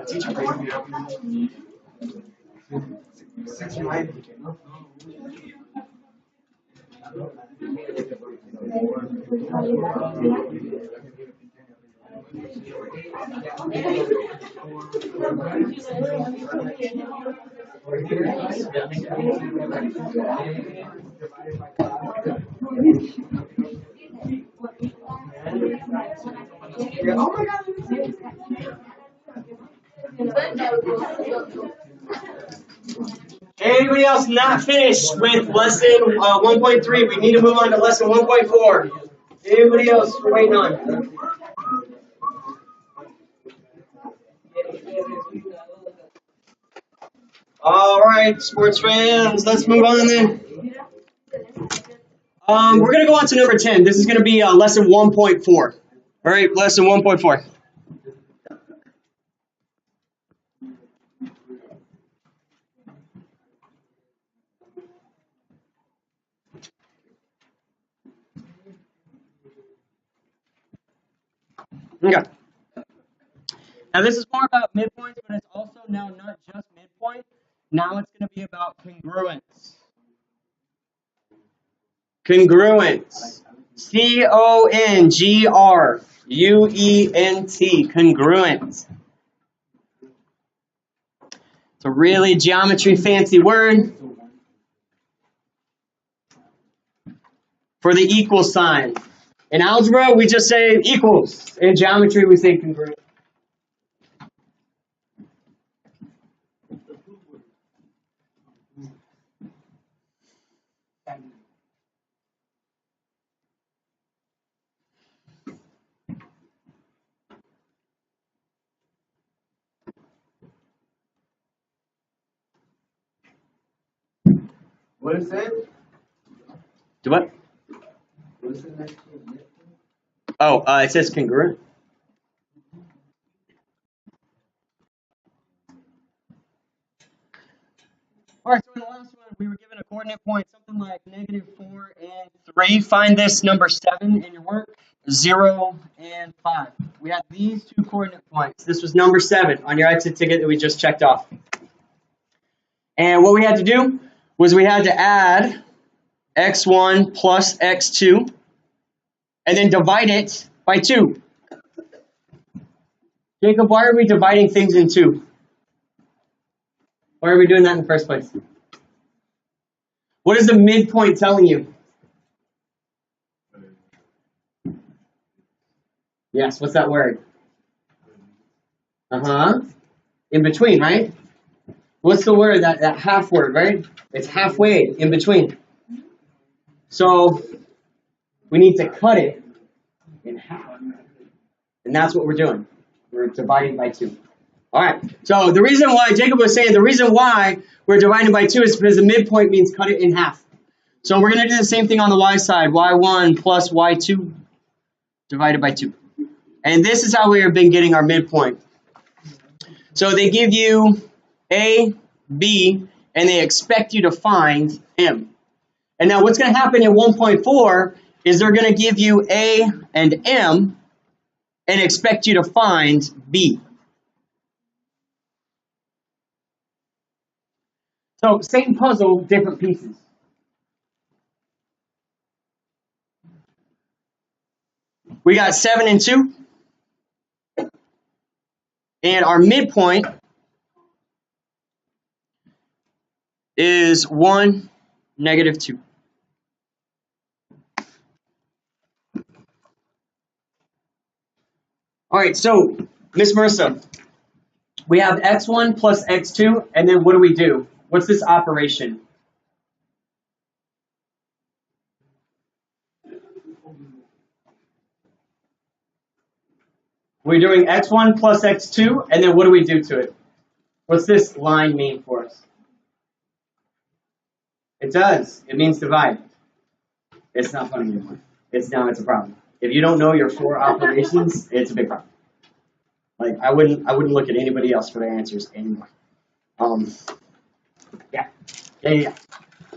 Teacher break me up. 6, 9. Oh my God. Anybody else not finished with lesson 1.3? We need to move on to lesson 1.4. Anybody else we're waiting on? All right, sports fans, let's move on then. We're going to go on to number 10. This is going to be lesson 1.4. All right, lesson 1.4. Okay. Now this is more about midpoints, but it's also now not just midpoint. Now it's going to be about congruence. Congruence. C-O-N-G-R-U-E-N-T. Congruence. It's a really geometry fancy word for the equal sign. In algebra, we just say equals. In geometry, we say congruent. What is it? Do what? What is it next to it? Oh, it says congruent. All right, so in the last one, we were given a coordinate point, something like -4 and 3. Find this number 7 in your work, 0 and 5. We had these 2 coordinate points. This was number 7 on your exit ticket that we just checked off. And what we had to do was we had to add x1 plus x2 and then divide it by 2. Jacob, why are we dividing things in 2? Why are we doing that in the first place? What is the midpoint telling you? Yes, what's that word? In between, right? What's the word, that half word, right? It's halfway in between. So we need to cut it in half. And that's what we're doing. We're dividing by 2. All right. So the reason why, Jacob was saying, the reason why we're dividing by 2 is because the midpoint means cut it in half. So we're going to do the same thing on the y side. Y1 plus y2 divided by 2. And this is how we have been getting our midpoint. So they give you A, B, and they expect you to find M. And now what's going to happen in 1.4 is they're going to give you A and M and expect you to find B. So same puzzle, different pieces. We got 7 and 2. And our midpoint is 1, -2. All right, so Miss Marissa, we have x1 plus x2, and then what do? What's this operation? We're doing x1 plus x2, and then what do we do to it? What's this line mean for us? It does. It means divide. It's not funny anymore. It's a problem. If you don't know your 4 operations, it's a big problem. Like I wouldn't look at anybody else for their answers anymore. Yeah. You're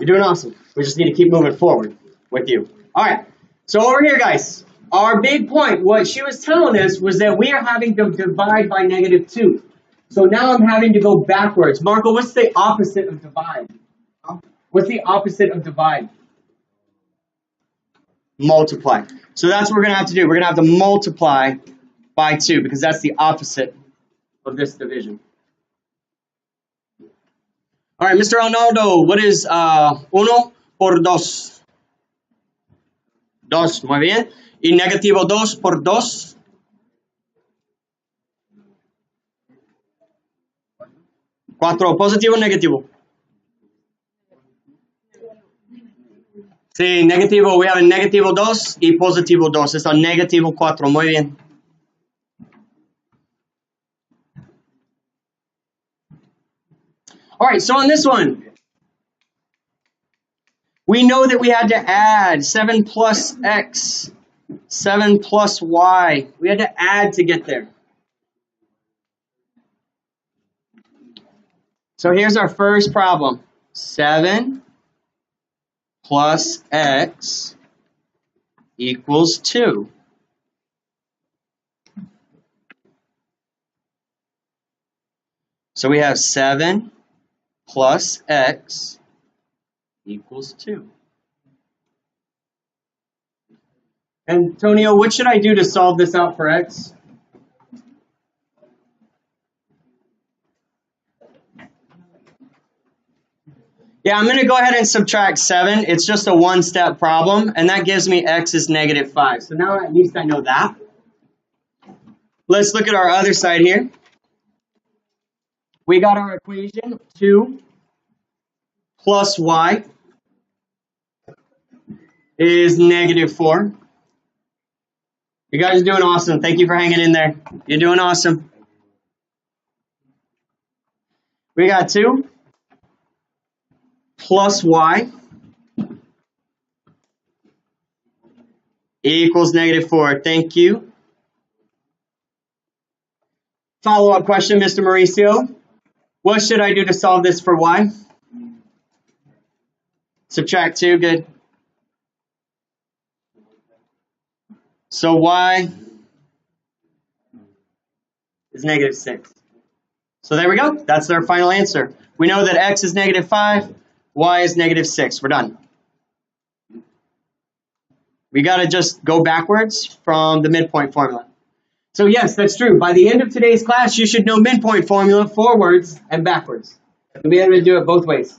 doing awesome. We just need to keep moving forward with you. All right. So over here, guys, our big point, what she was telling us was that we are having to divide by -2. So now I'm having to go backwards. Marco, what's the opposite of divide? What's the opposite of divide? Multiply. So that's what we're going to have to do. We're going to have to multiply by 2 because that's the opposite of this division. All right, Mr. Arnaldo, what is 1 por 2? 2, muy bien. Y negativo 2 por 2. 4, positivo o negativo? Sí, negativo. We have a negativo 2 y positivo 2. It's a negativo 4. Muy bien. All right, so on this one, we know that we had to add 7 plus x, 7 plus y. We had to add to get there. So here's our first problem. 7 plus x equals 2. So we have 7 plus x equals 2. Antonio, what should I do to solve this out for x? Yeah, I'm going to go ahead and subtract 7. It's just a one-step problem, and that gives me x is -5. So now at least I know that. Let's look at our other side here. We got our equation, 2 plus y is -4. You guys are doing awesome. Thank you for hanging in there. You're doing awesome. We got 2 plus y equals -4. Thank you. Follow-up question, Mr. Mauricio. What should I do to solve this for y? Subtract 2, good. So y is -6. So there we go. That's our final answer. We know that x is -5, y is -6. We're done. We got to just go backwards from the midpoint formula. So yes, that's true. By the end of today's class, you should know midpoint formula forwards and backwards. You'll be able to do it both ways.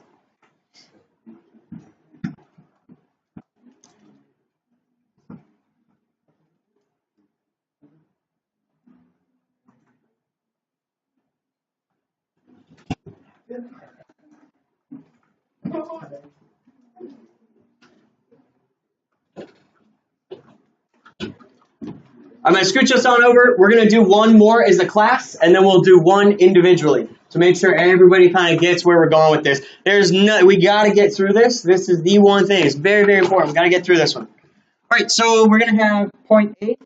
I'm going to scooch us on over. We're going to do one more as a class, and then we'll do one individually to make sure everybody kind of gets where we're going with this. We got to get through this. This is the one thing. It's very, very important. We got to get through this one. All right, so we're going to have point A.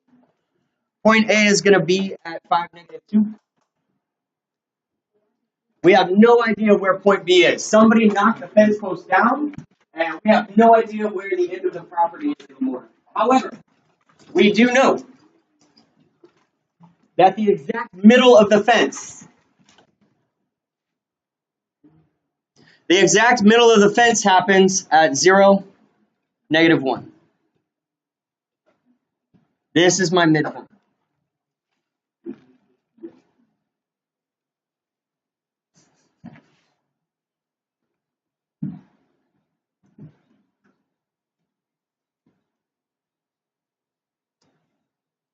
Point A is going to be at 5, -2. We have no idea where point B is. Somebody knocked the fence post down, and we have no idea where the end of the property is anymore. However, we do know that the exact middle of the fence, happens at 0, -1. This is my midpoint.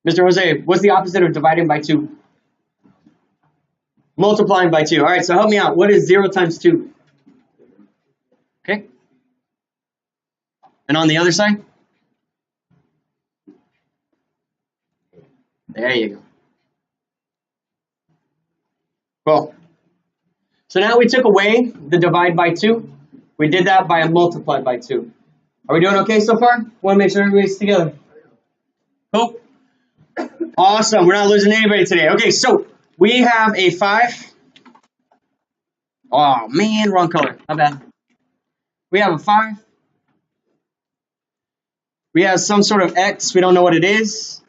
Mr. Jose, what's the opposite of dividing by 2? Multiplying by 2. All right, so help me out. What is 0 times 2? Okay. And on the other side? There you go. Cool. So now we took away the divide by 2. We did that by a multiply by 2. Are we doing okay so far? Want to make sure everybody's together. Cool. Awesome. We're not losing anybody today. Okay, so we have a 5. Oh, man, wrong color. Not bad. We have a 5. We have some sort of x. We don't know what it is.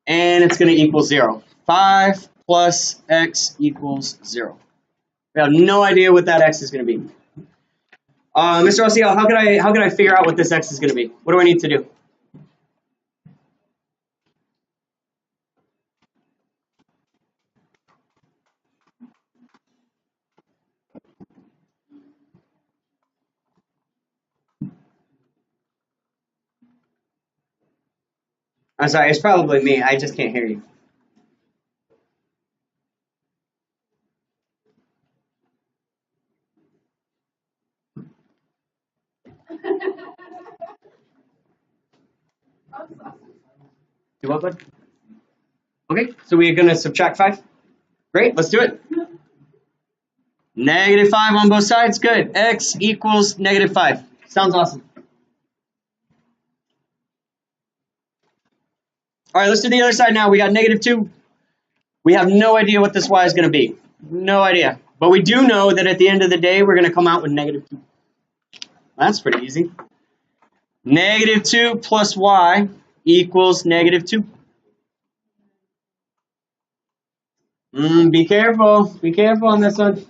And it's going to equal 0. 5 plus x equals 0. We have no idea what that x is going to be. Mr. Osiel, how can I figure out what this x is going to be? What do I need to do? I'm sorry, it's probably me. I just can't hear you. Do what, bud? Okay, so we're going to subtract 5. Great, let's do it. -5 on both sides. Good. X equals -5. Sounds awesome. All right, let's do the other side now. We got -2. We have no idea what this y is going to be. No idea. But we do know that at the end of the day, we're going to come out with -2. That's pretty easy. -2 plus y equals -2. Be careful. Be careful on this one.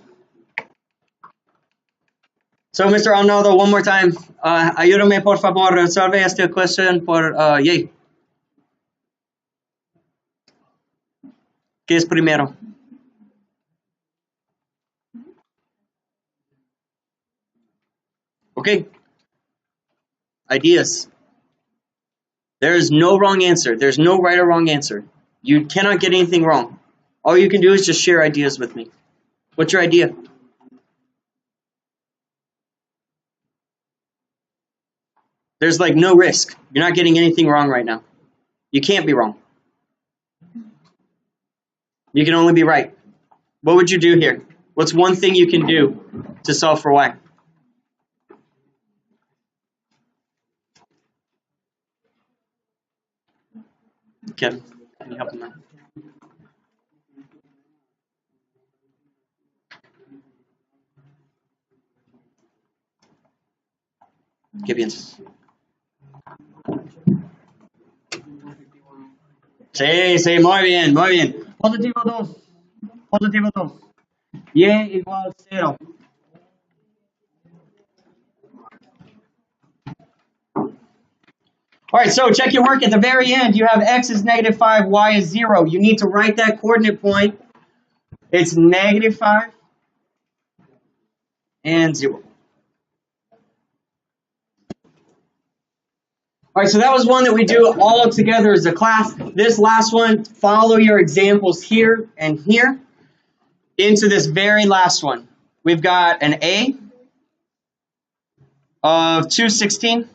So, Mr. Arnaldo, one more time. Ayúdame, por favor, resolve esta question por Y. ¿Qué es primero? Okay. Ideas. There is no wrong answer. There's no right or wrong answer. You cannot get anything wrong. All you can do is just share ideas with me. What's your idea? There's like no risk. You're not getting anything wrong right now. You can't be wrong. You can only be right. What would you do here? What's one thing you can do to solve for y? Kevin, can you help him out? ¿Qué piensas? Sí, sí, muy bien, muy bien. Positivo 2. Positivo 2. Y igual 0. All right, so check your work. At the very end, you have x is -5, y is 0. You need to write that coordinate point. It's -5 and 0. All right, so that was one that we do all together as a class. This last one, follow your examples here and here into this very last one. We've got an A of 216.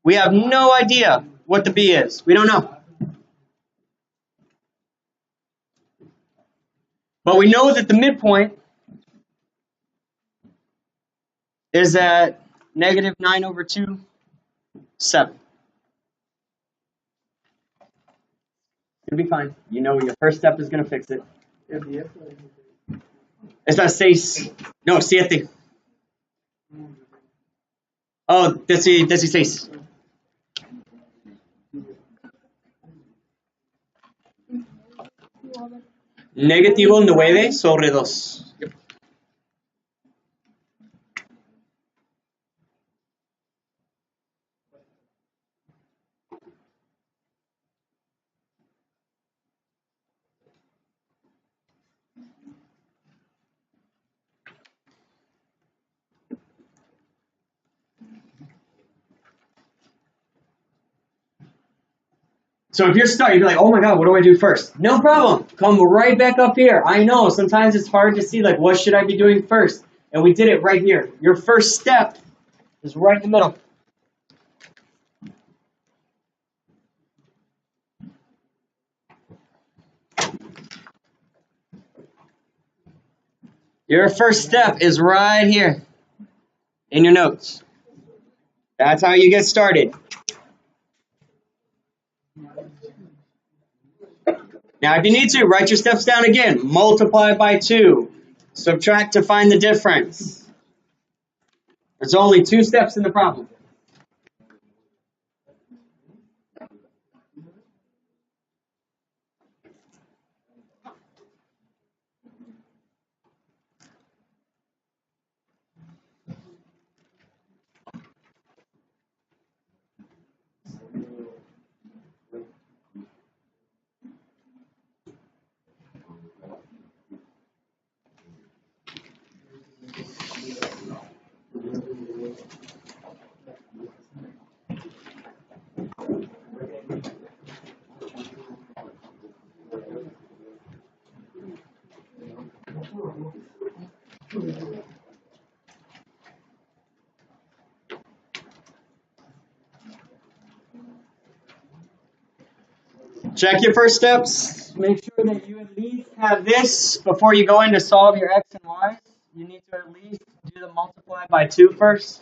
We have no idea what the B is. We don't know. But we know that the midpoint is at -9/2, 7. It'll be fine. You know your first step is going to fix it. Está 6. No, 7. Oh, 16. Negativo 9 sobre 2. So if you're stuck, you'd be like, oh my God, what do I do first? No problem. Come right back up here. I know sometimes it's hard to see, like, what should I be doing first? And we did it right here. Your first step is right in the middle. Your first step is right here in your notes. That's how you get started. Now, if you need to, write your steps down again. Multiply by 2. Subtract to find the difference. There's only 2 steps in the problem. Check your first steps. Make sure that you at least have this before you go in to solve your x and y. You need to at least do the multiply by 2 first.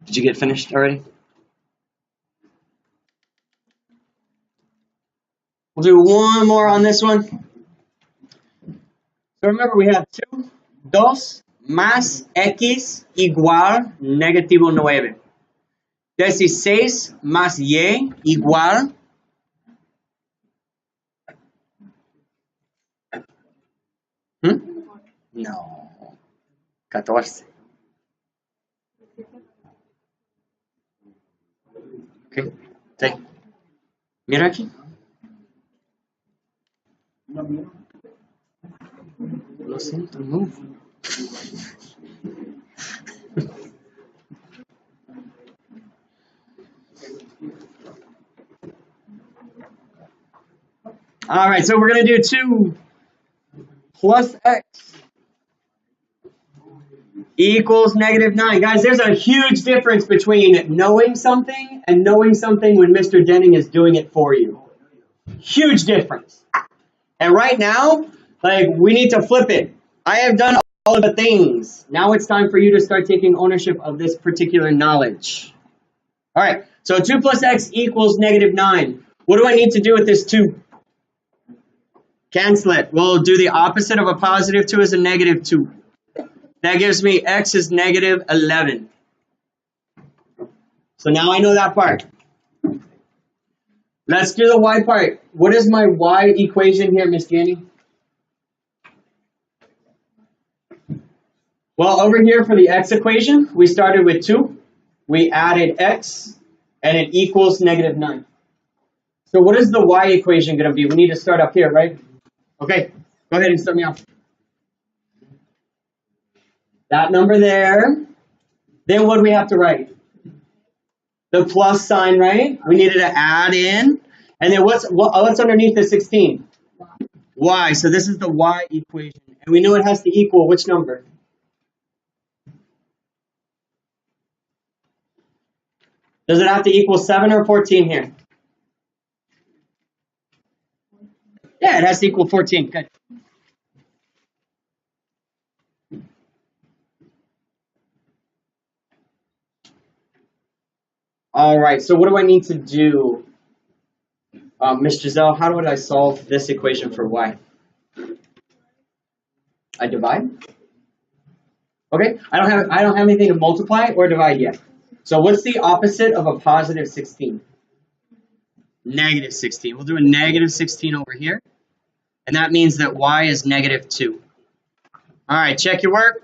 Did you get finished already? We'll do one more on this one. So remember, we have 2, 2 más x igual negativo 9. 16 más y igual no, 14. Okay, take. Mira aquí. Lo siento, move. All right, so we're going to do 2 plus x equals -9. Guys, there's a huge difference between knowing something and knowing something when Mr. Denning is doing it for you. Huge difference. And right now, like, we need to flip it. I have done all of the things. Now it's time for you to start taking ownership of this particular knowledge. All right, so 2 plus x equals -9. What do I need to do with this 2? Cancel it. We'll do the opposite of a positive 2 is a -2. That gives me x is -11. So now I know that part. Let's do the y part. What is my y equation here, Miss Jenny? Well, over here for the x equation, we started with 2. We added x, and it equals -9. So what is the y equation going to be? We need to start up here, right? Okay, go ahead and start me off. That number there. Then what do we have to write? The plus sign, right? We needed to add in. And then what's underneath the 16? Y. So this is the y equation. And we know it has to equal which number? Does it have to equal 7 or 14 here? Yeah, it has to equal 14. Good. All right, so what do I need to do? Miss Giselle, how would I solve this equation for y? I divide. Okay, I don't have anything to multiply or divide yet. So what's the opposite of a positive 16? Negative 16. We'll do a negative 16 over here. And that means that y is negative 2. All right, check your work.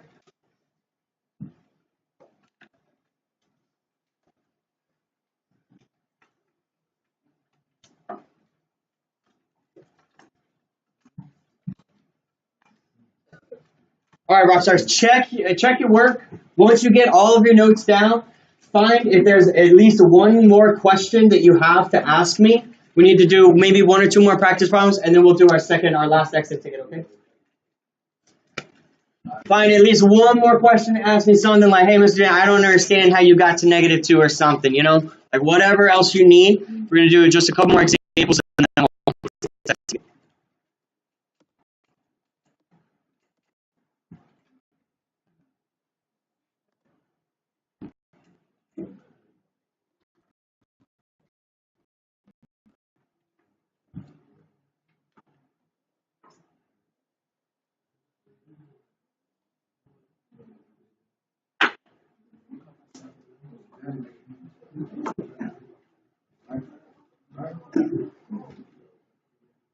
All right, rock stars, check your work. Once you get all of your notes down, find if there's at least one more question that you have to ask me. We need to do maybe 1 or 2 more practice problems, and then we'll do our last exit ticket, okay? Find at least one more question to ask me, something like, hey, Mr. Dan, I don't understand how you got to negative 2 or something, you know? Like whatever else you need, we're going to do just a couple more examples, and then we'll exit ticket.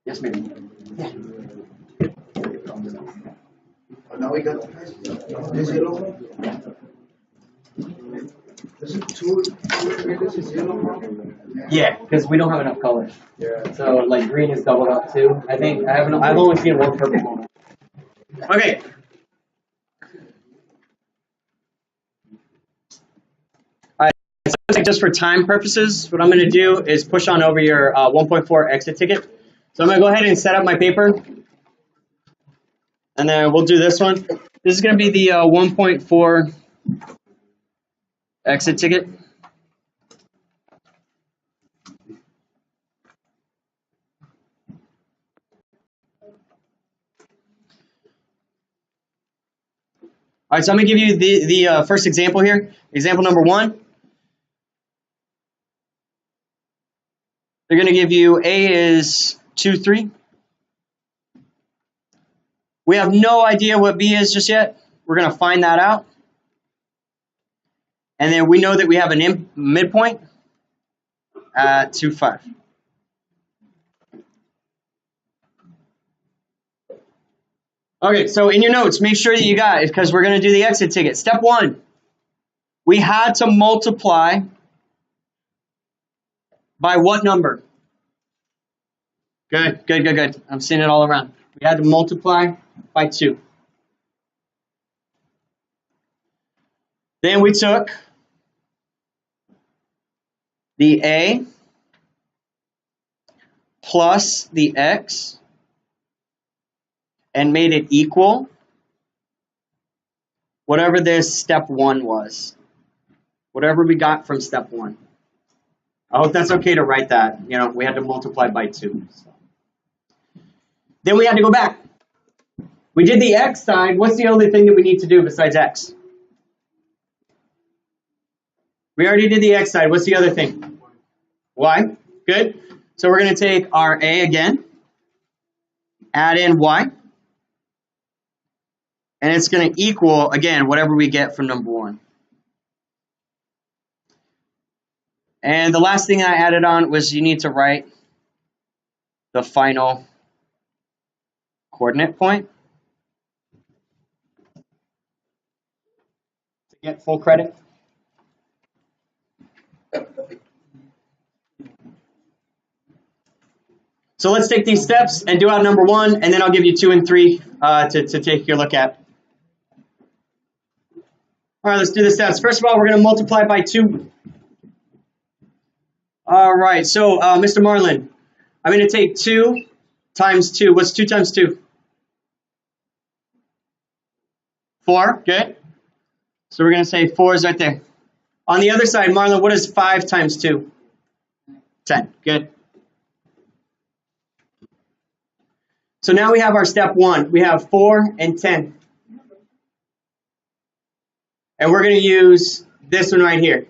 Yes, ma'am. Oh, now we got this yellow. Is it two this is yellow? Yeah, because we don't have enough colors. Yeah. So like green is doubled up too. I think I've only seen one purple one. Okay. All right. So just for time purposes, what I'm going to do is push on over your 1.4 exit ticket. So I'm going to go ahead and set up my paper, and then we'll do this one. This is going to be the 1.4 exit ticket. All right, so I'm going to give you the first example here. Example number 1. They're going to give you A is 2, 3. We have no idea what B is just yet. We're going to find that out. And then we know that we have a midpoint at 2, 5. Okay, so in your notes, make sure that you got it because we're going to do the exit ticket. Step 1, we had to multiply by what number? Good, good, good, good. I'm seeing it all around. We had to multiply by 2. Then we took the A plus the X and made it equal whatever this step 1 was. Whatever we got from step 1. I hope that's okay to write that. You know, we had to multiply by 2. So. Then we had to go back. We did the X side. What's the only thing that we need to do besides X? We already did the X side. What's the other thing? Y. Good. So we're going to take our A again, add in Y, and it's going to equal, again, whatever we get from number 1. And the last thing I added on was you need to write the final coordinate point to get full credit. So let's take these steps and do out number 1, and then I'll give you 2 and 3 to take your look at. All right, let's do the steps. First of all, we're going to multiply by 2. All right, so Mr. Marlin, I'm going to take 2 times 2. What's 2 times 2? 4, good. So we're going to say 4 is right there. On the other side, Marlon, what is 5 times 2? 10, good. So now we have our step 1. We have 4 and 10. And we're going to use this one right here.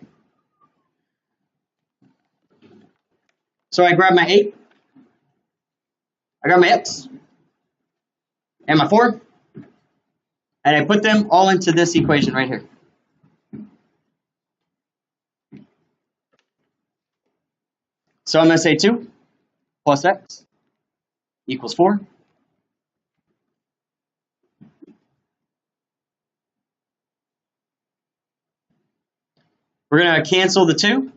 So I grab my 8. I got my x and my 4, and I put them all into this equation right here. So I'm going to say 2 plus x equals 4. We're going to cancel the 2.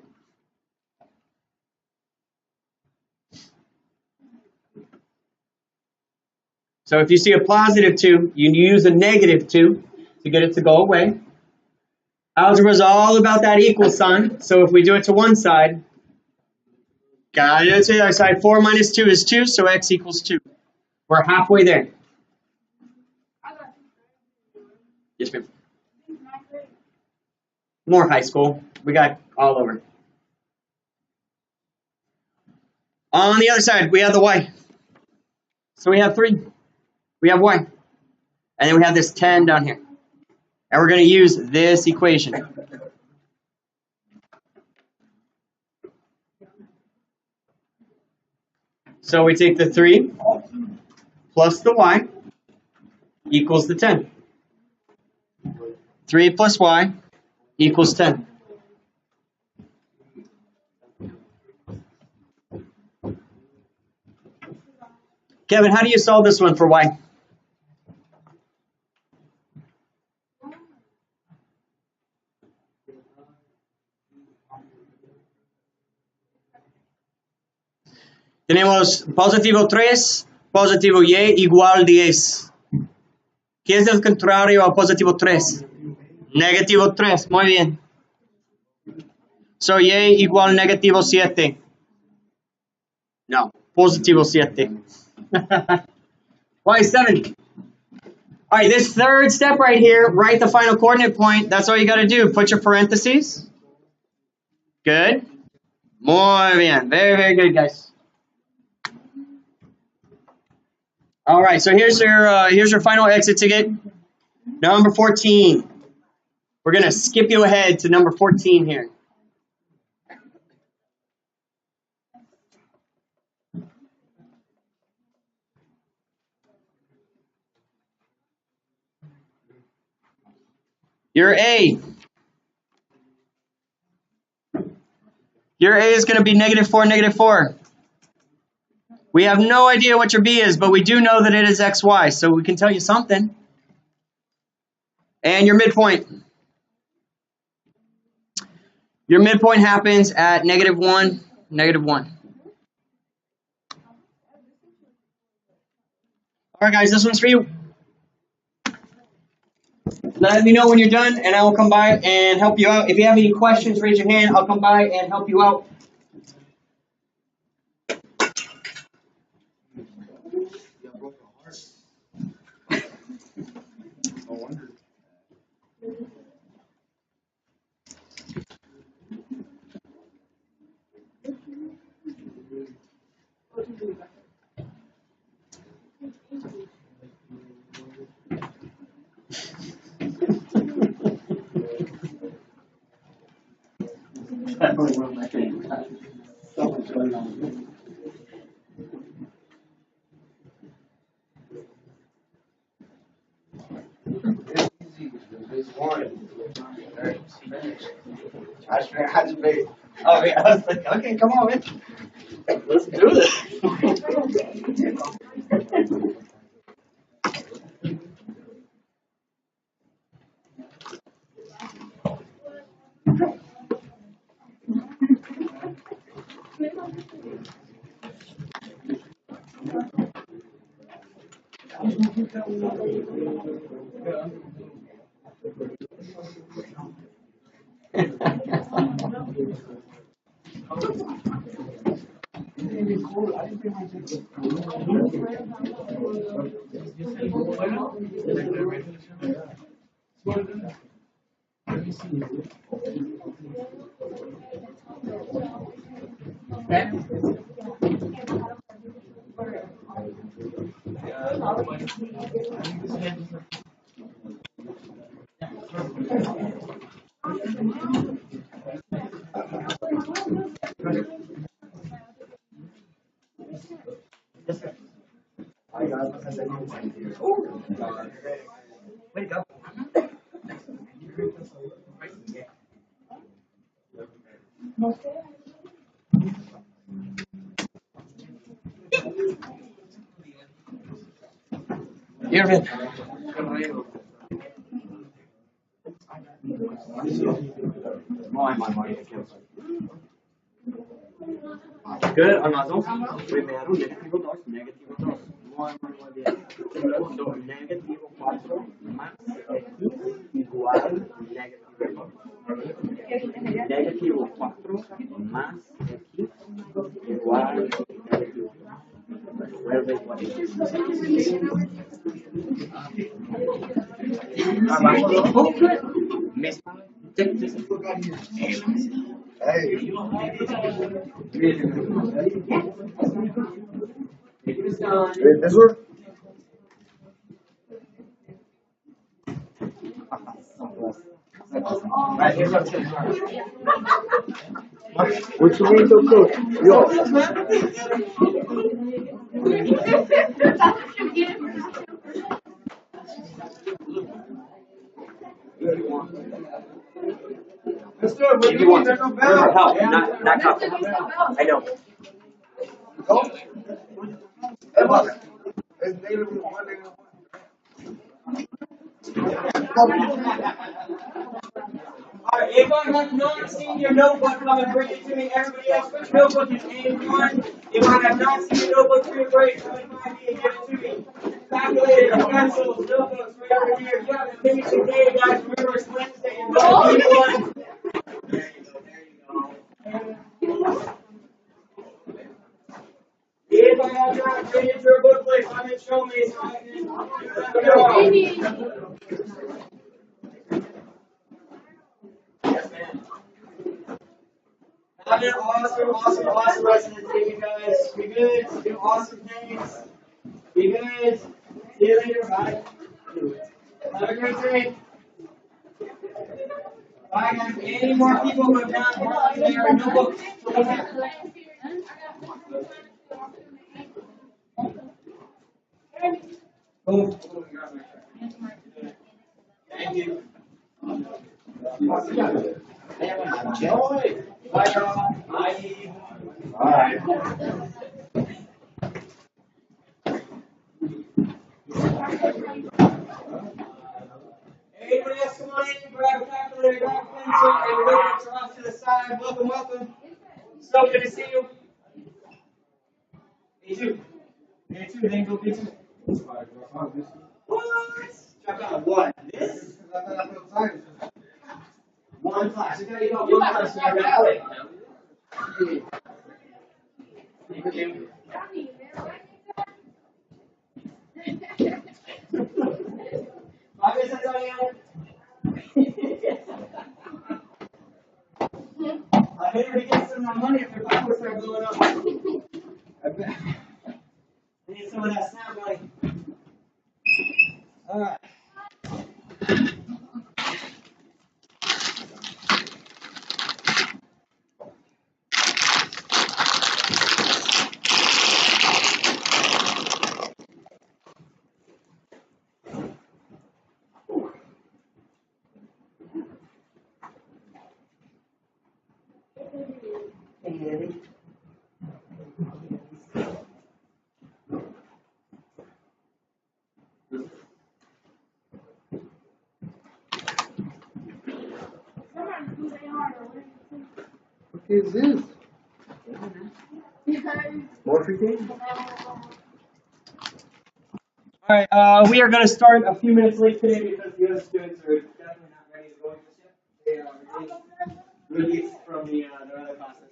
So if you see a positive 2, you use a negative 2 to get it to go away. Algebra is all about that equal sign. So if we do it to one side, got it to the other side. 4 minus 2 is 2, so x equals 2. We're halfway there. Yes, ma'am. More high school. We got all over. On the other side, we have the y. So we have 3. We have y. And then we have this 10 down here. And we're going to use this equation. So we take the 3 plus the y equals the 10. 3 plus y equals 10. Kevin, how do you solve this one for y? Tenemos positivo 3, positivo y igual 10. ¿Qué es el contrario a positivo 3? Negativo 3, muy bien. So y igual negativo 7. No, positivo 7. Y 7. All right, this third step right here, write the final coordinate point. That's all you got to do. Put your parentheses. Good. Muy bien. Very, very good, guys. All right, so here's your final exit ticket. Number 14. We're going to skip you ahead to number 14 here. Your A. Your A is going to be -4, -4. We have no idea what your B is, but we do know that it is XY, so we can tell you something. And your midpoint. Your midpoint happens at -1, -1. All right, guys, this one's for you. Let me know when you're done, and I will come by and help you out. If you have any questions, raise your hand. I'll come by and help you out. Oh, yeah, I was like, okay, come on, man. Let's do this. Way to go. Irvin. Good, another. Primero, negativo 2, negativo 2. Muy bien. Segundo, negativo 4 más x igual negativo 2. Negativo 4 más x igual negativo 2. Vuelve igual. Hey. This one? Which one is so good? Yo. Let's do it. If you want to. For help, not help. I know. Go. Hey, boss. It's negative 1, negative 1. Alright, if I have not seen your notebook, come and bring it to me. Everybody else, which notebook is A1? If I have not seen your notebook, free break, come and find me and give it to me. Calculator, pencils, notebooks, right over here. If you haven't finished today, guys, remember it's Wednesday and B1. There you go. If I have not finished your booklet, come and show me so I can go. Yes, ma'am. Have an awesome rest of the day, you guys. Be good. Do awesome things. Be good. See you later. Bye. Have a great day. Bye, guys. Any more people who have not brought their notebooks to look at? Boom. Thank you. Bye, y'all. Bye. Bye. Anybody else come on in, grab a calculator, grab a pencil, and we're going to off to the side. Welcome, welcome. So good to see you. A2. A2, then go B2. What? Check out what? This? One class. You got one class. You got it. Thank you. I better to get some of my money if their pockets start blowing up. I need some of that snap money. All right. What is this? More 15? All right, we are going to start a few minutes late today because the other students are definitely not ready to go just yet. They are released from the other classes.